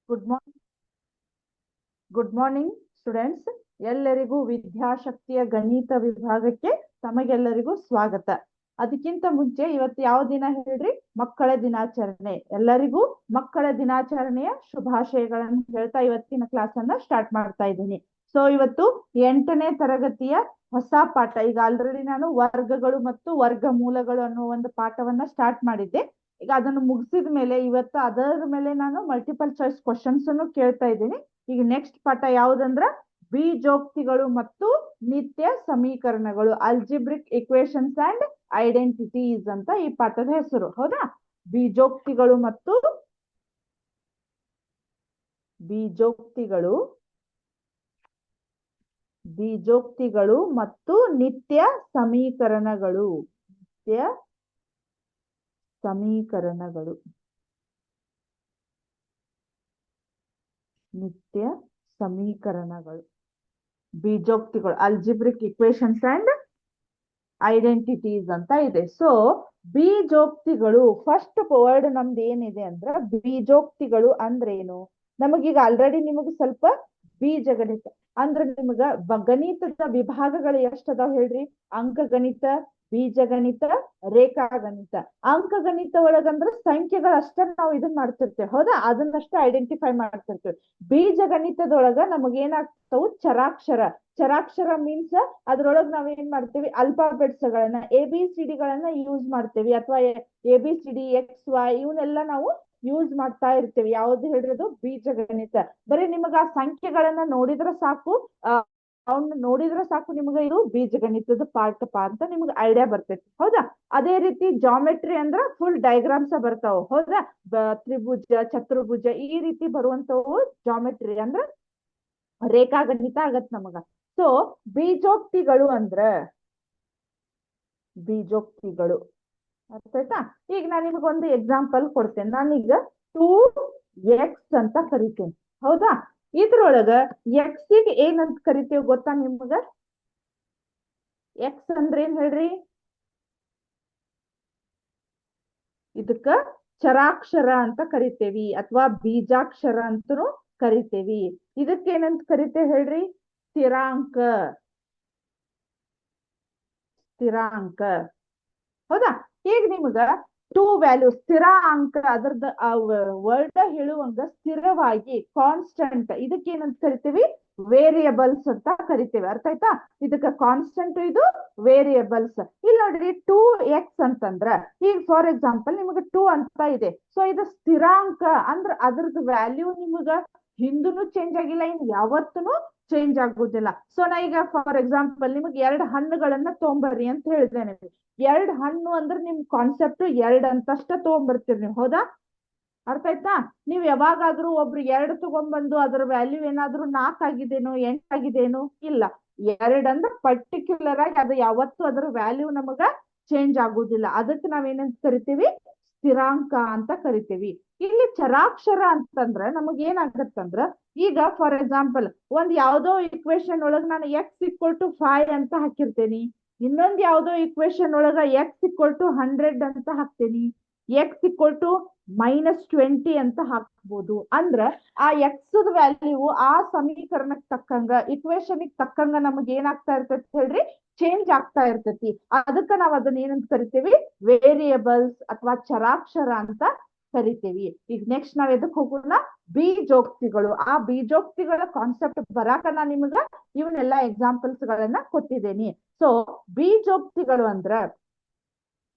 Good morning good morning students. ಎಲ್ಲರಿಗೂ ವಿದ್ಯಾಶಕ್ತಿಯ ಗಣಿತ ವಿಭಾಗಕ್ಕೆ ತಮಗೆಲ್ಲರಿಗೂ ಸ್ವಾಗತ. ಅದಕ್ಕಿಂತ ಮುಂಚೆ ಇವತ್ತು ಯಾವ ದಿನ ಹೇಳ್ರಿ? ಮಕ್ಕಳ ದಿನಾಚರಣೆ. ಎಲ್ಲರಿಗೂ ಮಕ್ಕಳ ದಿನಾಚರಣೆಯ ಶುಭಾಶಯಗಳನ್ನು ಹೇಳ್ತಾ ಇವತ್ತಿನ ಕ್ಲಾಸ್ ಅನ್ನ ಸ್ಟಾರ್ಟ್ ಮಾಡ್ತಾ ಇದ್ದೀನಿ. ಸೊ ಇವತ್ತು 8ನೇ ತರಗತಿಯ ಹೊಸ ಪಾಠ. ಈಗ ಆಲ್ರೆಡಿ ನಾನು ವರ್ಗಗಳು ಮತ್ತು ವರ್ಗಮೂಲಗಳು ಅನ್ನೋ ಒಂದು ಪಾಠವನ್ನ ಸ್ಟಾರ್ಟ್ ಮಾಡಿದ್ದೆ. ಈಗ ಅದನ್ನು ಮುಗಿಸಿದ ಮೇಲೆ ಇವತ್ತು ಅದರ ಮೇಲೆ ನಾನು ಮಲ್ಟಿಪಲ್ ಚಾಯ್ಸ್ ಕ್ವಶನ್ಸ್ ಅನ್ನು ಕೇಳ್ತಾ ಇದ್ದೀನಿ. ಈಗ ನೆಕ್ಸ್ಟ್ ಪಾಠ ಯಾವ್ದಂದ್ರ ಬೀಜೋಕ್ತಿಗಳು ಮತ್ತು ನಿತ್ಯ ಸಮೀಕರಣಗಳು, ಅಲ್ಜಿಬ್ರಿಕ್ ಇಕ್ವೇಶನ್ಸ್ ಅಂಡ್ ಐಡೆಂಟಿಟೀಸ್ ಅಂತ ಈ ಪಾಠದ ಹೆಸರು. ಹೌದಾ? ಬೀಜೋಕ್ತಿಗಳು ಮತ್ತು ನಿತ್ಯ ಸಮೀಕರಣಗಳು. ಬೀಜೋಕ್ತಿಗಳು, ಅಲ್ಜಿಬ್ರಿಕ್ ಇಕ್ವೇಶನ್ಸ್ ಅಂಡ್ ಐಡೆಂಟಿಟೀಸ್ ಅಂತ ಇದೆ. ಸೊ ಬೀಜೋಕ್ತಿಗಳು, ಫಸ್ಟ್ ವರ್ಡ್ ನಮ್ದು ಏನಿದೆ ಅಂದ್ರ ಬೀಜೋಕ್ತಿಗಳು ಅಂದ್ರೇನು? ನಮಗೀಗ ಆಲ್ರೆಡಿ ನಿಮಗೆ ಸ್ವಲ್ಪ ಬೀಜಗಣಿತ ಅಂದ್ರೆ ನಿಮಗ ಗಣಿತದ ವಿಭಾಗಗಳು ಎಷ್ಟದಾವ್ ಹೇಳ್ರಿ? ಅಂಕಗಣಿತ, ಬೀಜಗಣಿತ, ರೇಖಾಗಣಿತ. ಅಂಕಗಣಿತ ಒಳಗಂದ್ರ ಸಂಖ್ಯೆಗಳಷ್ಟ ನಾವು ಇದನ್ನ ಮಾಡ್ತಿರ್ತೇವೆ. ಹೌದಾ? ಅದನ್ನಷ್ಟ ಐಡೆಂಟಿಫೈ ಮಾಡ್ತಿರ್ತೇವೆ. ಬೀಜಗಣಿತದೊಳಗ ನಮಗೇನಾಗ್ತಾವು? ಚರಾಕ್ಷರ ಮೀನ್ಸ್ ಅದ್ರೊಳಗ್ ನಾವ್ ಏನ್ ಮಾಡ್ತೇವಿ? ಅಲ್ಫಾಬೆಟ್ಸ್ ಗಳನ್ನ, ABCD ಗಳನ್ನ ಯೂಸ್ ಮಾಡ್ತೇವಿ, ಅಥವಾ ABCD XY ಇವನ್ನೆಲ್ಲ ನಾವು ಯೂಸ್ ಮಾಡ್ತಾ ಇರ್ತೇವೆ. ಯಾವ್ದು ಹೇಳಿರೋದು? ಬೀಜಗಣಿತ. ಬರೀ ನಿಮಗ ಆ ಸಂಖ್ಯೆಗಳನ್ನ ನೋಡಿದ್ರೆ ಸಾಕು, ನಿಮ್ಗ ಇದು ಬೀಜಗಣಿತದ ಪಾರ್ಟ್ ಅಂತ ನಿಮ್ಗೆ ಐಡಿಯಾ ಬರ್ತೈತಿ. ಹೌದಾ? ಅದೇ ರೀತಿ ಜಾಮೆಟ್ರಿ ಅಂದ್ರ ಫುಲ್ ಡಯಾಗ್ರಾಮ್ಸ್ ಬರ್ತಾವ. ಹೌದಾ? ತ್ರಿಭುಜ, ಚತುರ್ಭುಜ ಈ ರೀತಿ ಬರುವಂತವು ಜಾಮೆಟ್ರಿ ಅಂದ್ರ ರೇಖಾಗಣಿತ ಆಗತ್ ನಮಗ. ಸೊ ಬೀಜೋಕ್ತಿಗಳು ಅರ್ಥ ಆಯ್ತಾ? ಈಗ ನಾನು ನಿಮಗೊಂದು ಎಕ್ಸಾಂಪಲ್ ಕೊಡ್ತೇನೆ. ನಾನೀಗ 2x ಅಂತ ಕರಿತೇನೆ. ಹೌದಾ? ಇದ್ರೊಳಗ ಎಕ್ಸ್ ಗೆ ಏನಂತ ಕರಿತೇವೆ ಗೊತ್ತಾ ನಿಮ್ಗ? ಎಕ್ಸ್ ಅಂದ್ರೆ ಏನ್ ಹೇಳ್ರಿ? ಇದಕ್ಕ ಚರಾಕ್ಷರ ಅಂತ ಕರಿತೇವಿ, ಅಥವಾ ಬೀಜಾಕ್ಷರ ಅಂತನೂ ಕರಿತೇವಿ. ಇದಕ್ಕೇನಂತ ಕರಿತೇವೆ ಹೇಳ್ರಿ? ಸ್ಥಿರಾಂಕ. ಹೌದಾ? ಈಗ ನಿಮ್ಗ 2 ವ್ಯಾಲ್ಯೂ ಸ್ಥಿರಾಂಕ, ಅದ್ರದ್ದು ವರ್ಡ್ ಹೇಳುವಂಗ ಸ್ಥಿರವಾಗಿ, ಕಾನ್ಸ್ಟಂಟ್, ಇದಕ್ಕೇನಂತ ಕರಿತೀವಿ? ವೇರಿಯಬಲ್ಸ್ ಅಂತ ಕರಿತೇವೆ. ಅರ್ಥ ಆಯ್ತಾ? ಇದಕ್ಕ ಕಾನ್ಸ್ಟಂಟ್, ಇದು ವೇರಿಯಬಲ್ಸ್. ಇಲ್ಲಿ ನೋಡ್ರಿ 2x ಅಂತಂದ್ರ, ಈಗ ಫಾರ್ ಎಕ್ಸಾಂಪಲ್ ನಿಮ್ಗೆ 2 ಅಂತ ಇದೆ. ಸೊ ಇದು ಸ್ಥಿರಾಂಕ ಅಂದ್ರ ಅದ್ರದ್ದು ವ್ಯಾಲ್ಯೂ ನಿಮ್ಗ ಹಿಂದೂ ಚೇಂಜ್ ಆಗಿಲ್ಲ, ಇನ್ ಯಾವತ್ತೂ ಚೇಂಜ್ ಆಗುದಿಲ್ಲ. ಸೊ ನಾ ಈಗ ಫಾರ್ ಎಕ್ಸಾಂಪಲ್ ನಿಮ್ಗೆ 2 ಹಣ್ಣುಗಳನ್ನ ತೊಗೊಂಬರ್ರಿ ಅಂತ ಹೇಳಿದ್ದೇನೆ. 2 ಹಣ್ಣು ಅಂದ್ರೆ ನಿಮ್ ಕಾನ್ಸೆಪ್ಟ್ 2 ಅಂತಷ್ಟ ತಗೊಂಡ್ಬರ್ತೀರಿ ನೀವು. ಹೌದಾ? ಅರ್ಥ ಆಯ್ತಾ? ನೀವ್ ಯಾವಾಗಾದ್ರೂ ಒಬ್ರು 2 ತಗೊಂಡ್ಬಂದು ಅದ್ರ ವ್ಯಾಲ್ಯೂ ಏನಾದ್ರೂ 4 ಆಗಿದೇನೋ 8 ಆಗಿದೇನೋ? ಇಲ್ಲ. 2 ಅಂದ್ರೆ ಪರ್ಟಿಕ್ಯುಲರ್ ಆಗಿ ಅದು ಯಾವತ್ತು ಅದ್ರ ವ್ಯಾಲ್ಯೂ ನಮಗ ಚೇಂಜ್ ಆಗುದಿಲ್ಲ. ಅದಕ್ಕೆ ನಾವೇನಂತ ಕರಿತೀವಿ? ಸ್ಥಿರಾಂಕ ಅಂತ ಕರಿತೀವಿ. ಇಲ್ಲಿ ಚರಾಕ್ಷರ ಅಂತಂದ್ರ ನಮಗ್ ಏನಾಗತ್ತಂದ್ರ, ಈಗ ಫಾರ್ ಎಕ್ಸಾಂಪಲ್ ಒಂದ್ ಯಾವ್ದೋ ಇಕ್ವೇಶನ್ ಒಳಗ್ ನಾನು x=5 ಅಂತ ಹಾಕಿರ್ತೇನಿ. ಇನ್ನೊಂದ್ ಯಾವ್ದೋ ಇಕ್ವೇಶನ್ ಒಳಗ x=100 ಅಂತ ಹಾಕ್ತೇನಿ. x=-20 ಅಂತ ಹಾಕ್ಬೋದು. ಅಂದ್ರ ಆ ಎಕ್ಸ್ ವ್ಯಾಲ್ಯೂ ಆ ಸಮೀಕರಣಕ್ಕೆ ತಕ್ಕಂಗ, ಇಕ್ವೇಶನ್ ತಕ್ಕಂಗ ನಮಗ್ ಏನಾಗ್ತಾ ಇರ್ತೈತಿ ಹೇಳ್ರಿ? ಚೇಂಜ್ ಆಗ್ತಾ ಇರ್ತೈತಿ. ಅದಕ್ಕ ನಾವ್ ಅದನ್ನ ಏನಂತ ಕರಿತೇವಿ? ವೇರಿಯಬಲ್ಸ್ ಅಥವಾ ಚರಾಕ್ಷರ ಅಂತ ಕರಿತೇವಿ. ಈಗ ನೆಕ್ಸ್ಟ್ ನಾವ್ ಎದಕ್ ಹೋಗೋಣ? ಬೀಜೋಕ್ತಿಗಳು. ಆ ಬೀಜೋಕ್ತಿಗಳ ಕಾನ್ಸೆಪ್ಟ್ ಬರಾಕ ನಾನ್ ನಿಮಗ ಇವನ್ನೆಲ್ಲಾ ಎಕ್ಸಾಂಪಲ್ಸ್ ಗಳನ್ನ ಕೊಟ್ಟಿದ್ದೇನೆ. ಸೊ ಬೀಜೋಕ್ತಿಗಳು ಅಂದ್ರ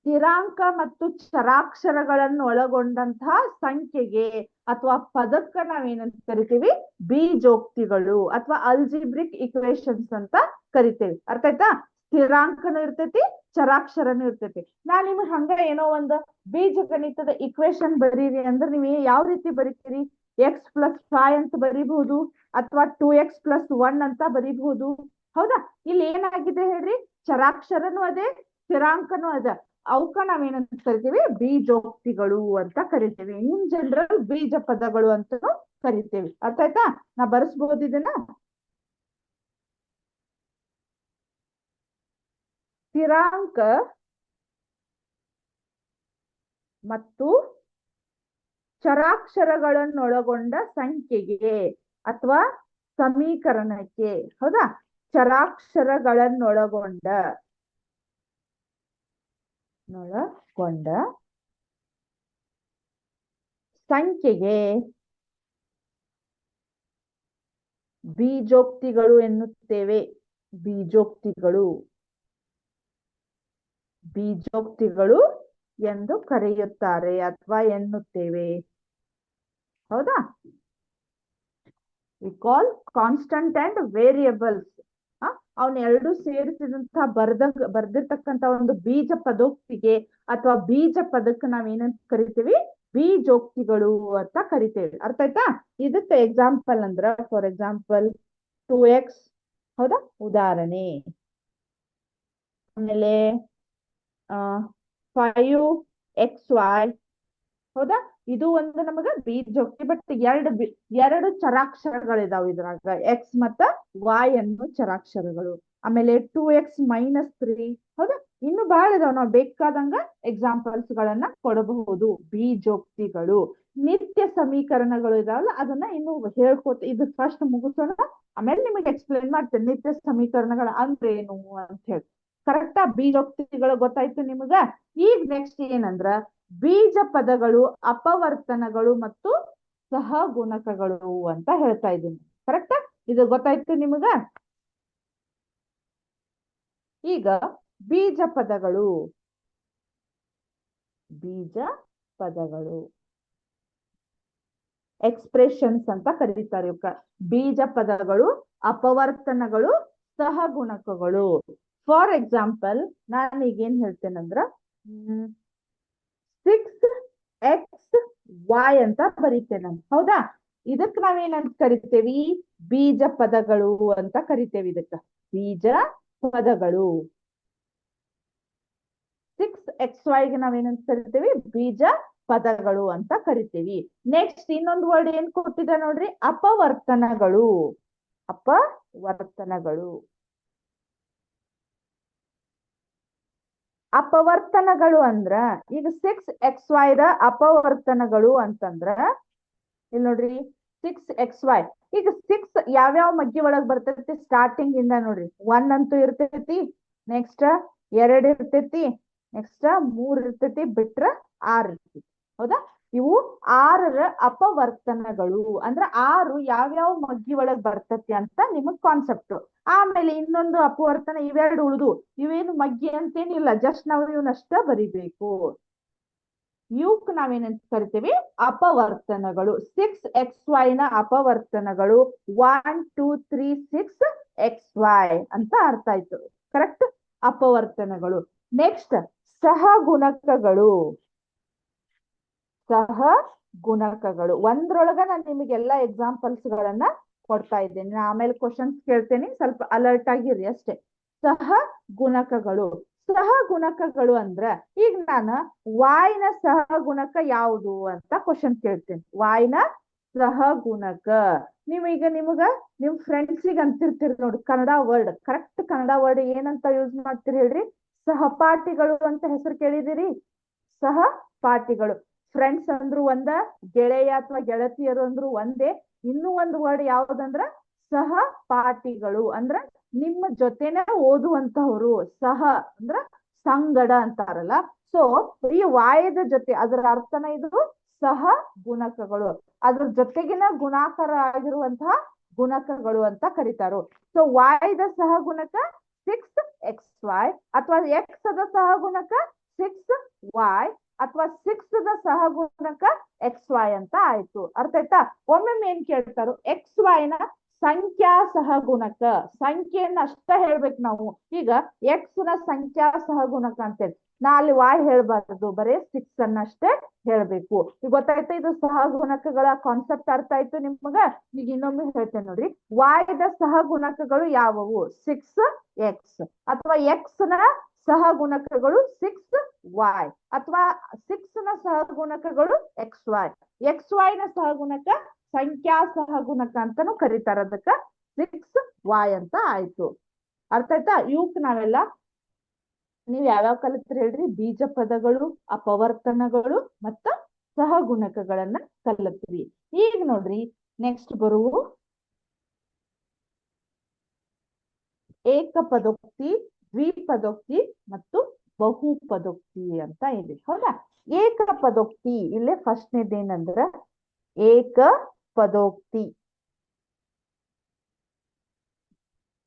ಸ್ಥಿರಾಂಕ ಮತ್ತು ಚರಾಕ್ಷರಗಳನ್ನು ಒಳಗೊಂಡಂತಹ ಸಂಖ್ಯೆಗೆ ಅಥವಾ ಪದಕ್ಕ ನಾವೇನಂತ ಕರಿತೀವಿ? ಬೀಜೋಕ್ತಿಗಳು ಅಥವಾ ಅಲ್ಜಿಬ್ರಿಕ್ ಇಕ್ವೇಶನ್ಸ್ ಅಂತ ಕರಿತೇವಿ. ಅರ್ಥ ಆಯ್ತಾ? ಸ್ಥಿರಾಂಕನೂ ಇರ್ತೈತಿ, ಚರಾಕ್ಷರನೂ ಇರ್ತೈತಿ. ನಾನ್ ನಿಮ್ಗೆ ಹಂಗ ಏನೋ ಒಂದು ಬೀಜಗಣಿತದ ಇಕ್ವೇಶನ್ ಬರೀರಿ ಅಂದ್ರೆ ನೀವು ಯಾವ ರೀತಿ ಬರೀತೀರಿ? x+5 ಅಂತ ಬರೀಬಹುದು, ಅಥವಾ 2x+1 ಅಂತ ಬರೀಬಹುದು. ಹೌದಾ? ಇಲ್ಲಿ ಏನಾಗಿದೆ ಹೇಳ್ರಿ? ಚರಾಕ್ಷರನೂ ಅದೇ, ಸ್ಥಿರಾಂಕನೂ ಅದ. ಅವಕ್ಕ ನಾವೇನಂತ ಕರಿತೀವಿ? ಬೀಜೋಕ್ತಿಗಳು ಅಂತ ಕರಿತೀವಿ. ಇನ್ ಜನರಲ್ ಬೀಜ ಪದಗಳು ಅಂತ ಕರಿತೇವಿ. ಅರ್ಥ ಆಯ್ತಾ? ನಾ ಬರ್ಸ್ಬಹುದು ಇದನ್ನ. ಸ್ಥಿರಾಂಕ ಮತ್ತು ಚರಾಕ್ಷರಗಳನ್ನೊಳಗೊಂಡ ಸಂಖ್ಯೆಗೆ ಅಥವಾ ಸಮೀಕರಣಕ್ಕೆ, ಹೌದಾ? ಚರಾಕ್ಷರಗಳನ್ನೊಳಗೊಂಡ ಸಂಖ್ಯೆಗೆ ಬೀಜೋಕ್ತಿಗಳು ಎನ್ನುತ್ತೇವೆ. ಬೀಜೋಕ್ತಿಗಳು ಎಂದು ಕರೆಯುತ್ತಾರೆ ಅಥವಾ ಎನ್ನುತ್ತೇವೆ, ಹೌದಾ? We call constant and variables. ಅವನ್ ಎರಡು ಸೇರಿಸಿದಂತಹ ಬರ್ದಿರ್ತಕ್ಕಂತ ಒಂದು ಬೀಜ ಪದೋಕ್ತಿಗೆ ಅಥವಾ ಬೀಜ ಪದಕ್ಕೆ ನಾವೇನಂತ ಕರಿತೀವಿ? ಬೀಜೋಕ್ತಿಗಳು ಅಂತ ಕರಿತೇವೆ. ಅರ್ಥ ಆಯ್ತಾ? ಇದಕ್ಕೆ ಎಕ್ಸಾಂಪಲ್ ಅಂದ್ರ, ಫಾರ್ ಎಕ್ಸಾಂಪಲ್ 2x, ಹೌದಾ? ಉದಾಹರಣೆ. ಆಮೇಲೆ 5xy, ಹೌದಾ? ಇದು ಒಂದು ನಮಗ ಬೀಜೋಕ್ತಿ. ಬಟ್ ಎರಡು ಚರಾಕ್ಷರಗಳಿದಾವ ಇದ್ರಾಗ, ಎಕ್ಸ್ ಮತ್ತ y ಅನ್ನು ಚರಾಕ್ಷರಗಳು. ಆಮೇಲೆ 2x-3, ಹೌದಾ? ಇನ್ನು ಬಹಳ ಇದಾವ, ನಾವು ಬೇಕಾದಂಗ ಎಕ್ಸಾಂಪಲ್ಸ್ ಗಳನ್ನ ಕೊಡಬಹುದು. ಬೀಜೋಕ್ತಿಗಳು. ನಿತ್ಯ ಸಮೀಕರಣಗಳು ಇದಾವಲ್ಲ, ಅದನ್ನ ಇನ್ನು ಹೇಳ್ಕೊತ ಇದು ಫಸ್ಟ್ ಮುಗಿಸೋಣ, ಆಮೇಲೆ ನಿಮಗೆ ಎಕ್ಸ್ಪ್ಲೇನ್ ಮಾಡ್ತೇನೆ ನಿತ್ಯ ಸಮೀಕರಣಗಳ ಅಂದ್ರೆ ಏನು ಅಂತ ಹೇಳಿ. ಕರೆಕ್ಟಾ? ಬೀಜೋಕ್ತಿಗಳು ಗೊತ್ತಾಯ್ತು ನಿಮಗ. ಈಗ ನೆಕ್ಸ್ಟ್ ಏನಂದ್ರ ಬೀಜ ಪದಗಳು, ಅಪವರ್ತನಗಳು ಮತ್ತು ಸಹಗುಣಕಗಳು ಅಂತ ಹೇಳ್ತಾ ಇದ್ದೀನಿ. ಕರೆಕ್ಟಾ? ಇದು ಗೊತ್ತಾಯ್ತು ನಿಮಗ. ಈಗ ಬೀಜ ಪದಗಳು ಎಕ್ಸ್ಪ್ರೆಷನ್ಸ್ ಅಂತ ಕರೀತಾರೆ ಇವಕ್ಕ. ಬೀಜ ಪದಗಳು, ಅಪವರ್ತನಗಳು, ಸಹಗುಣಕಗಳು. ಫಾರ್ ಎಕ್ಸಾಂಪಲ್ ನಾನೀಗೇನ್ ಹೇಳ್ತೇನಂದ್ರ 6xy ಅಂತ ಬರೀತೇನೆ, ಹೌದಾ? ಇದಕ್ ನಾವೇನಂತ ಕರಿತೇವಿ? ಬೀಜ ಪದಗಳು ಅಂತ ಕರಿತೇವಿ. ಇದಕ್ಕ ಬೀಜ ಪದಗಳು. 6xy ಗೆ ನಾವೇನಂತ ಕರಿತೇವಿ? ಬೀಜ ಪದಗಳು ಅಂತ ಕರಿತೇವಿ. ನೆಕ್ಸ್ಟ್ ಇನ್ನೊಂದು ವರ್ಡ್ ಏನ್ ಕೊಟ್ಟಿದೆ ನೋಡ್ರಿ, ಅಪವರ್ತನಗಳು. ಅಪವರ್ತನಗಳು ಅಂದ್ರ, ಈಗ 6xy ದ ಅಪವರ್ತನಗಳು ಅಂತಂದ್ರ ಇಲ್ಲಿ ನೋಡ್ರಿ, 6xy. ಈಗ 6 ಯಾವ್ಯಾವ ಮಗ್ಗಿ ಒಳಗ್ ಬರ್ತೈತಿ? ಸ್ಟಾರ್ಟಿಂಗ್ ಇಂದ ನೋಡ್ರಿ, 1 ಅಂತೂ ಇರ್ತೈತಿ, ನೆಕ್ಸ್ಟ್ 2 ಇರ್ತೈತಿ, ನೆಕ್ಸ್ಟ್ 3 ಇರ್ತೈತಿ, ಬಿಟ್ರ 6 ಇರ್ತೈತಿ, ಹೌದಾ? ಇವು 6ರ ಅಪವರ್ತನಗಳು. ಅಂದ್ರ 6 ಯಾವ್ಯಾವ ಮಗ್ಗಿ ಒಳಗ್ ಬರ್ತೈತಿ ಅಂತ ನಿಮಗ್ ಕಾನ್ಸೆಪ್ಟ್. ಆಮೇಲೆ ಇನ್ನೊಂದು ಅಪವರ್ತನ, ಇವೆರಡು ಉಳಿದು, ಇವೇನು ಮಗ್ಗಿ ಅಂತೇನಿಲ್ಲ, ಜಸ್ಟ್ ನಾವು ಇವನಷ್ಟ ಬರಿಬೇಕು. ಇವಕ್ ನಾವೇನಂತ ಕರಿತೀವಿ? ಅಪವರ್ತನಗಳು. 6xy ನ ಅಪವರ್ತನಗಳು 1 2 3 6xy ಅಂತ ಅರ್ಥ ಆಯ್ತು. ಕರೆಕ್ಟ್? ಅಪವರ್ತನಗಳು. ನೆಕ್ಸ್ಟ್ ಸಹಗುಣಕಗಳು. ಒಂದ್ರೊಳಗ ನಾನು ನಿಮಗೆಲ್ಲ ಎಕ್ಸಾಂಪಲ್ಸ್ ಗಳನ್ನ ಕೊಡ್ತಾ ಇದ್ದೇನೆ. ಆಮೇಲೆ ಕ್ವಶನ್ಸ್ ಕೇಳ್ತೇನೆ, ಸ್ವಲ್ಪ ಅಲರ್ಟ್ ಆಗಿರಿ ಅಷ್ಟೇ. ಸಹಗುಣಕಗಳು ಅಂದ್ರ, ಈಗ ನಾನು y ನ ಸಹಗುಣಕ ಯಾವುದು ಅಂತ ಕ್ವಶನ್ ಕೇಳ್ತೇನೆ. y ನ ಸಹಗುಣಕ ನೀವೀಗ ನಿಮ್ ಫ್ರೆಂಡ್ಸಿಗೆ ಅಂತಿರ್ತೀರಿ ನೋಡಿ Kannada word. Correct Kannada word ಏನಂತ ಯೂಸ್ ಮಾಡ್ತೀರಿ ಹೇಳ್ರಿ? ಸಹಪಾಠಿಗಳು ಅಂತ ಹೆಸರು ಕೇಳಿದಿರಿ? ಸಹಪಾಠಿಗಳು. ಫ್ರೆಂಡ್ಸ್ ಅಂದ್ರು ಒಂದ, ಗೆಳೆಯ ಅಥವಾ ಗೆಳತಿಯರು ಅಂದ್ರು ಒಂದೇ. ಇನ್ನೂ ಒಂದು ವರ್ಡ್ ಯಾವ್ದಂದ್ರ ಸಹಪಾಠಿಗಳು. ಅಂದ್ರ ನಿಮ್ಮ ಜೊತೆನೆ ಓದುವಂತವ್ರು. ಸಹ ಅಂದ್ರ ಸಂಗಡ ಅಂತಾರಲ್ಲ. ಸೊ ಈ ವಾಯದ ಜೊತೆ, ಅದರ ಅರ್ಥನ ಇದು ಸಹ ಗುಣಕಗಳು. ಅದ್ರ ಜೊತೆಗಿನ ಗುಣಾಕಾರ ಆಗಿರುವಂತಹ ಗುಣಕಗಳು ಅಂತ ಕರೀತಾರು. ಸೊ ವಾಯದ ಸಹಗುಣಕ 6xy, ಅಥವಾ ಎಕ್ಸ್ ದ ಸಹಗುಣಕ 6y, ಅಥವಾ 6 ದ ಸಹಗುಣಕ xy ಅಂತ ಆಯ್ತು. ಅರ್ಥ ಆಯ್ತಾ? ಒಮ್ಮೊಮ್ಮೆ ಏನ್ ಕೇಳ್ತಾರೋ, xy ನ ಸಂಖ್ಯಾ ಸಹಗುಣಕ. ಸಂಖ್ಯೆಯನ್ನ ಅಷ್ಟ ಹೇಳ್ಬೇಕು ನಾವು. ಈಗ ಎಕ್ಸ್ ನ ಸಂಖ್ಯಾ ಸಹಗುಣಕ ಅಂತೇಳಿ ನಾ ಅಲ್ಲಿ y ಹೇಳ್ಬಾರ್ದು, ಬರೇ 6 ಅನ್ನಷ್ಟೇ ಹೇಳ್ಬೇಕು. ಈಗ ಗೊತ್ತಾಯ್ತಾ? ಇದು ಸಹಗುಣಕಗಳ ಕಾನ್ಸೆಪ್ಟ್ ಅರ್ಥ ಆಯ್ತು ನಿಮ್ಗ? ಈಗ ಇನ್ನೊಮ್ಮೆ ಹೇಳ್ತೇನೆ ನೋಡ್ರಿ. y ದ ಸಹಗುಣಕಗಳು ಯಾವುವು? 6x. ಅಥವಾ ಎಕ್ಸ್ ನ ಸಹಗುಣಕಗಳು 6y, ಅಥವಾ 6 ನ ಸಹಗುಣಕಗಳು xy. xy ನ ಸಹಗುಣಕ ಸಂಖ್ಯಾ ಸಹಗುಣಕ ಅಂತಾನು ಕರೀತಾರ. ಅದಕ್ಕ 6y ಅಂತ ಆಯ್ತು. ಅರ್ಥ ಆಯ್ತಾ? ಇವಕ್ ನಾವೆಲ್ಲ ನೀವ್ ಯಾವ್ಯಾವ ಕಲಿತ್ರಿ ಹೇಳ್ರಿ? ಬೀಜ ಪದಗಳು, ಅಪವರ್ತನಗಳು, ಮತ್ತ ಸಹಗುಣಕಗಳನ್ನ ಕಲಿತ್ರಿ. ಈಗ ನೋಡ್ರಿ ನೆಕ್ಸ್ಟ್ ಬರುವ ಏಕಪದೋಕ್ತಿ, ದ್ವಿಪದೋಕ್ತಿ ಮತ್ತು ಬಹುಪದೋಕ್ತಿ ಅಂತ ಇದೆ. ಹೌದಾ? ಏಕಪದೋಕ್ತಿ ಇಲ್ಲೇ ಫಸ್ಟ್ನೇದೇನಂದ್ರ ಏಕಪದೋಕ್ತಿ.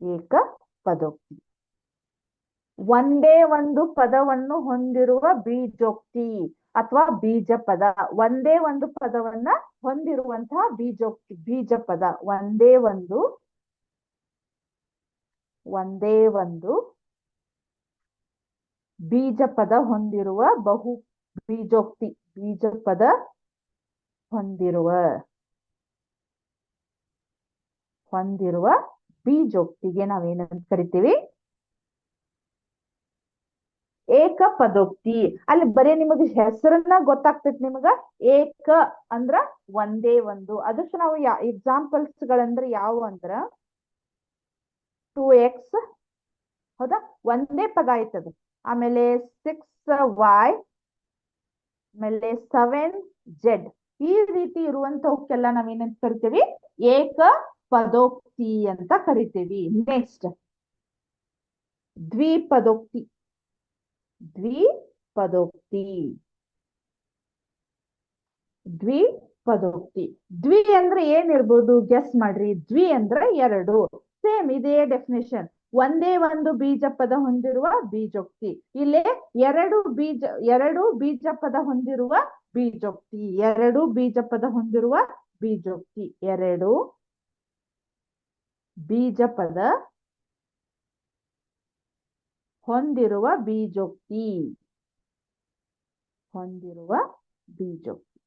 ಏಕಪದೋಕ್ತಿ ಒಂದೇ ಒಂದು ಪದವನ್ನು ಹೊಂದಿರುವ ಬೀಜೋಕ್ತಿ ಅಥವಾ ಬೀಜ ಪದ. ಒಂದೇ ಒಂದು ಪದವನ್ನ ಹೊಂದಿರುವಂತಹ ಬೀಜೋಕ್ತಿ, ಬೀಜ ಪದ. ಒಂದೇ ಒಂದು ಬೀಜ ಪದ ಹೊಂದಿರುವ ಬಹು ಬೀಜೋಕ್ತಿ. ಬೀಜ ಪದ ಹೊಂದಿರುವ ಬೀಜೋಕ್ತಿಗೆ ನಾವೇನಂತ ಕರಿತೀವಿ? ಏಕಪದೋಕ್ತಿ. ಅಲ್ಲಿ ಬರೀ ನಿಮಗೆ ಹೆಸರನ್ನ ಗೊತ್ತಾಗ್ತೈತಿ ನಿಮಗ. ಏಕ ಅಂದ್ರ ಒಂದೇ ಒಂದು. ಅದಕ್ಕೆ ನಾವು ಎಕ್ಸಾಂಪಲ್ಸ್ ಗಳಂದ್ರೆ ಯಾವ ಅಂದ್ರ 2x, ಹೌದಾ? ಒಂದೇ ಪದ ಆಯ್ತದ. ಆಮೇಲೆ 6y, ಆಮೇಲೆ 7z. ಈ ರೀತಿ ಇರುವಂತವಕ್ಕೆಲ್ಲ ನಾವೇನಂತ ಕರಿತೀವಿ? ಏಕ ಪದೋಕ್ತಿ ಅಂತ ಕರಿತೀವಿ. ನೆಕ್ಸ್ಟ್ ದ್ವಿಪದೋಕ್ತಿ. ದ್ವಿಪದೋಕ್ತಿ ದ್ವಿ ಅಂದ್ರೆ ಏನಿರ್ಬೋದು ಗೆಸ್ ಮಾಡ್ರಿ. ದ್ವಿ ಅಂದ್ರೆ ಎರಡು. ಸೇಮ್ ಇದೇ ಡೆಫಿನೇಷನ್. ಒಂದೇ ಒಂದು ಬೀಜ ಪದ ಹೊಂದಿರುವ ಬೀಜೋಕ್ತಿ. ಇಲ್ಲೇ ಎರಡು ಬೀಜ ಪದ ಹೊಂದಿರುವ ಬೀಜೋಕ್ತಿ. ಎರಡು ಬೀಜ ಪದ ಹೊಂದಿರುವ ಬೀಜೋಕ್ತಿ. ಎರಡು ಬೀಜ ಪದ ಹೊಂದಿರುವ ಬೀಜೋಕ್ತಿ.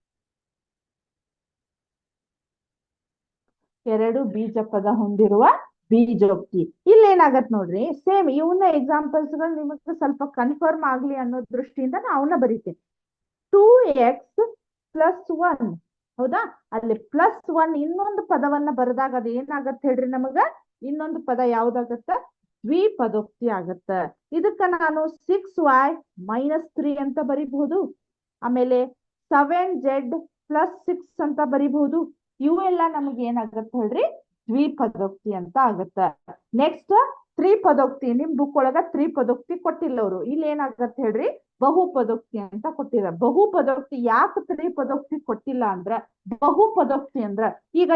ಎರಡು ಬೀಜ ಪದ ಹೊಂದಿರುವ ಬೀಜೋಕ್ತಿ. ಇಲ್ಲೇನಾಗತ್ ನೋಡ್ರಿ, ಸೇಮ್ ಇವನ್ನ ಎಕ್ಸಾಂಪಲ್ಸ್ ಗಳು ನಿಮಗೆ ಸ್ವಲ್ಪ ಕನ್ಫರ್ಮ್ ಆಗ್ಲಿ ಅನ್ನೋ ದೃಷ್ಟಿಯಿಂದ ನಾವನ್ನ ಬರೀತೇನೆ. 2x + 1. ಹೌದಾ? ಅಲ್ಲಿ +1 ಇನ್ನೊಂದು ಪದವನ್ನ ಬರೆದಾಗ ಅದು ಏನಾಗತ್ತೆ ಹೇಳ್ರಿ ನಮಗ? ಇನ್ನೊಂದು ಪದ ಯಾವ್ದಾಗತ್ತ? ದ್ವಿಪದೋಕ್ತಿ ಆಗತ್ತ. ಇದಕ್ಕ ನಾನು 6y - 3 ಅಂತ ಬರಿಬಹುದು. ಆಮೇಲೆ 7z + 6 ಅಂತ ಬರಿಬಹುದು. ಇವೆಲ್ಲ ನಮಗೆ ಏನಾಗತ್ತ ಹೇಳ್ರಿ? ದ್ವಿಪದೋಕ್ತಿ ಅಂತ ಆಗತ್ತ. ನೆಕ್ಸ್ಟ್ ತ್ರಿಪದೋಕ್ತಿ. ನಿಮ್ ಬುಕ್ ಒಳಗ ತ್ರಿಪದೋಕ್ತಿ ಕೊಟ್ಟಿಲ್ಲ ಅವರು. ಇಲ್ಲಿ ಏನಾಗತ್ತ ಹೇಳ್ರಿ? ಬಹುಪದೋಕ್ತಿ ಅಂತ ಕೊಟ್ಟಿರ. ಬಹುಪದೋಕ್ತಿ ಯಾಕೆ ತ್ರಿಪದೋಕ್ತಿ ಕೊಟ್ಟಿಲ್ಲ ಅಂದ್ರ, ಬಹುಪದೋಕ್ತಿ ಅಂದ್ರ ಈಗ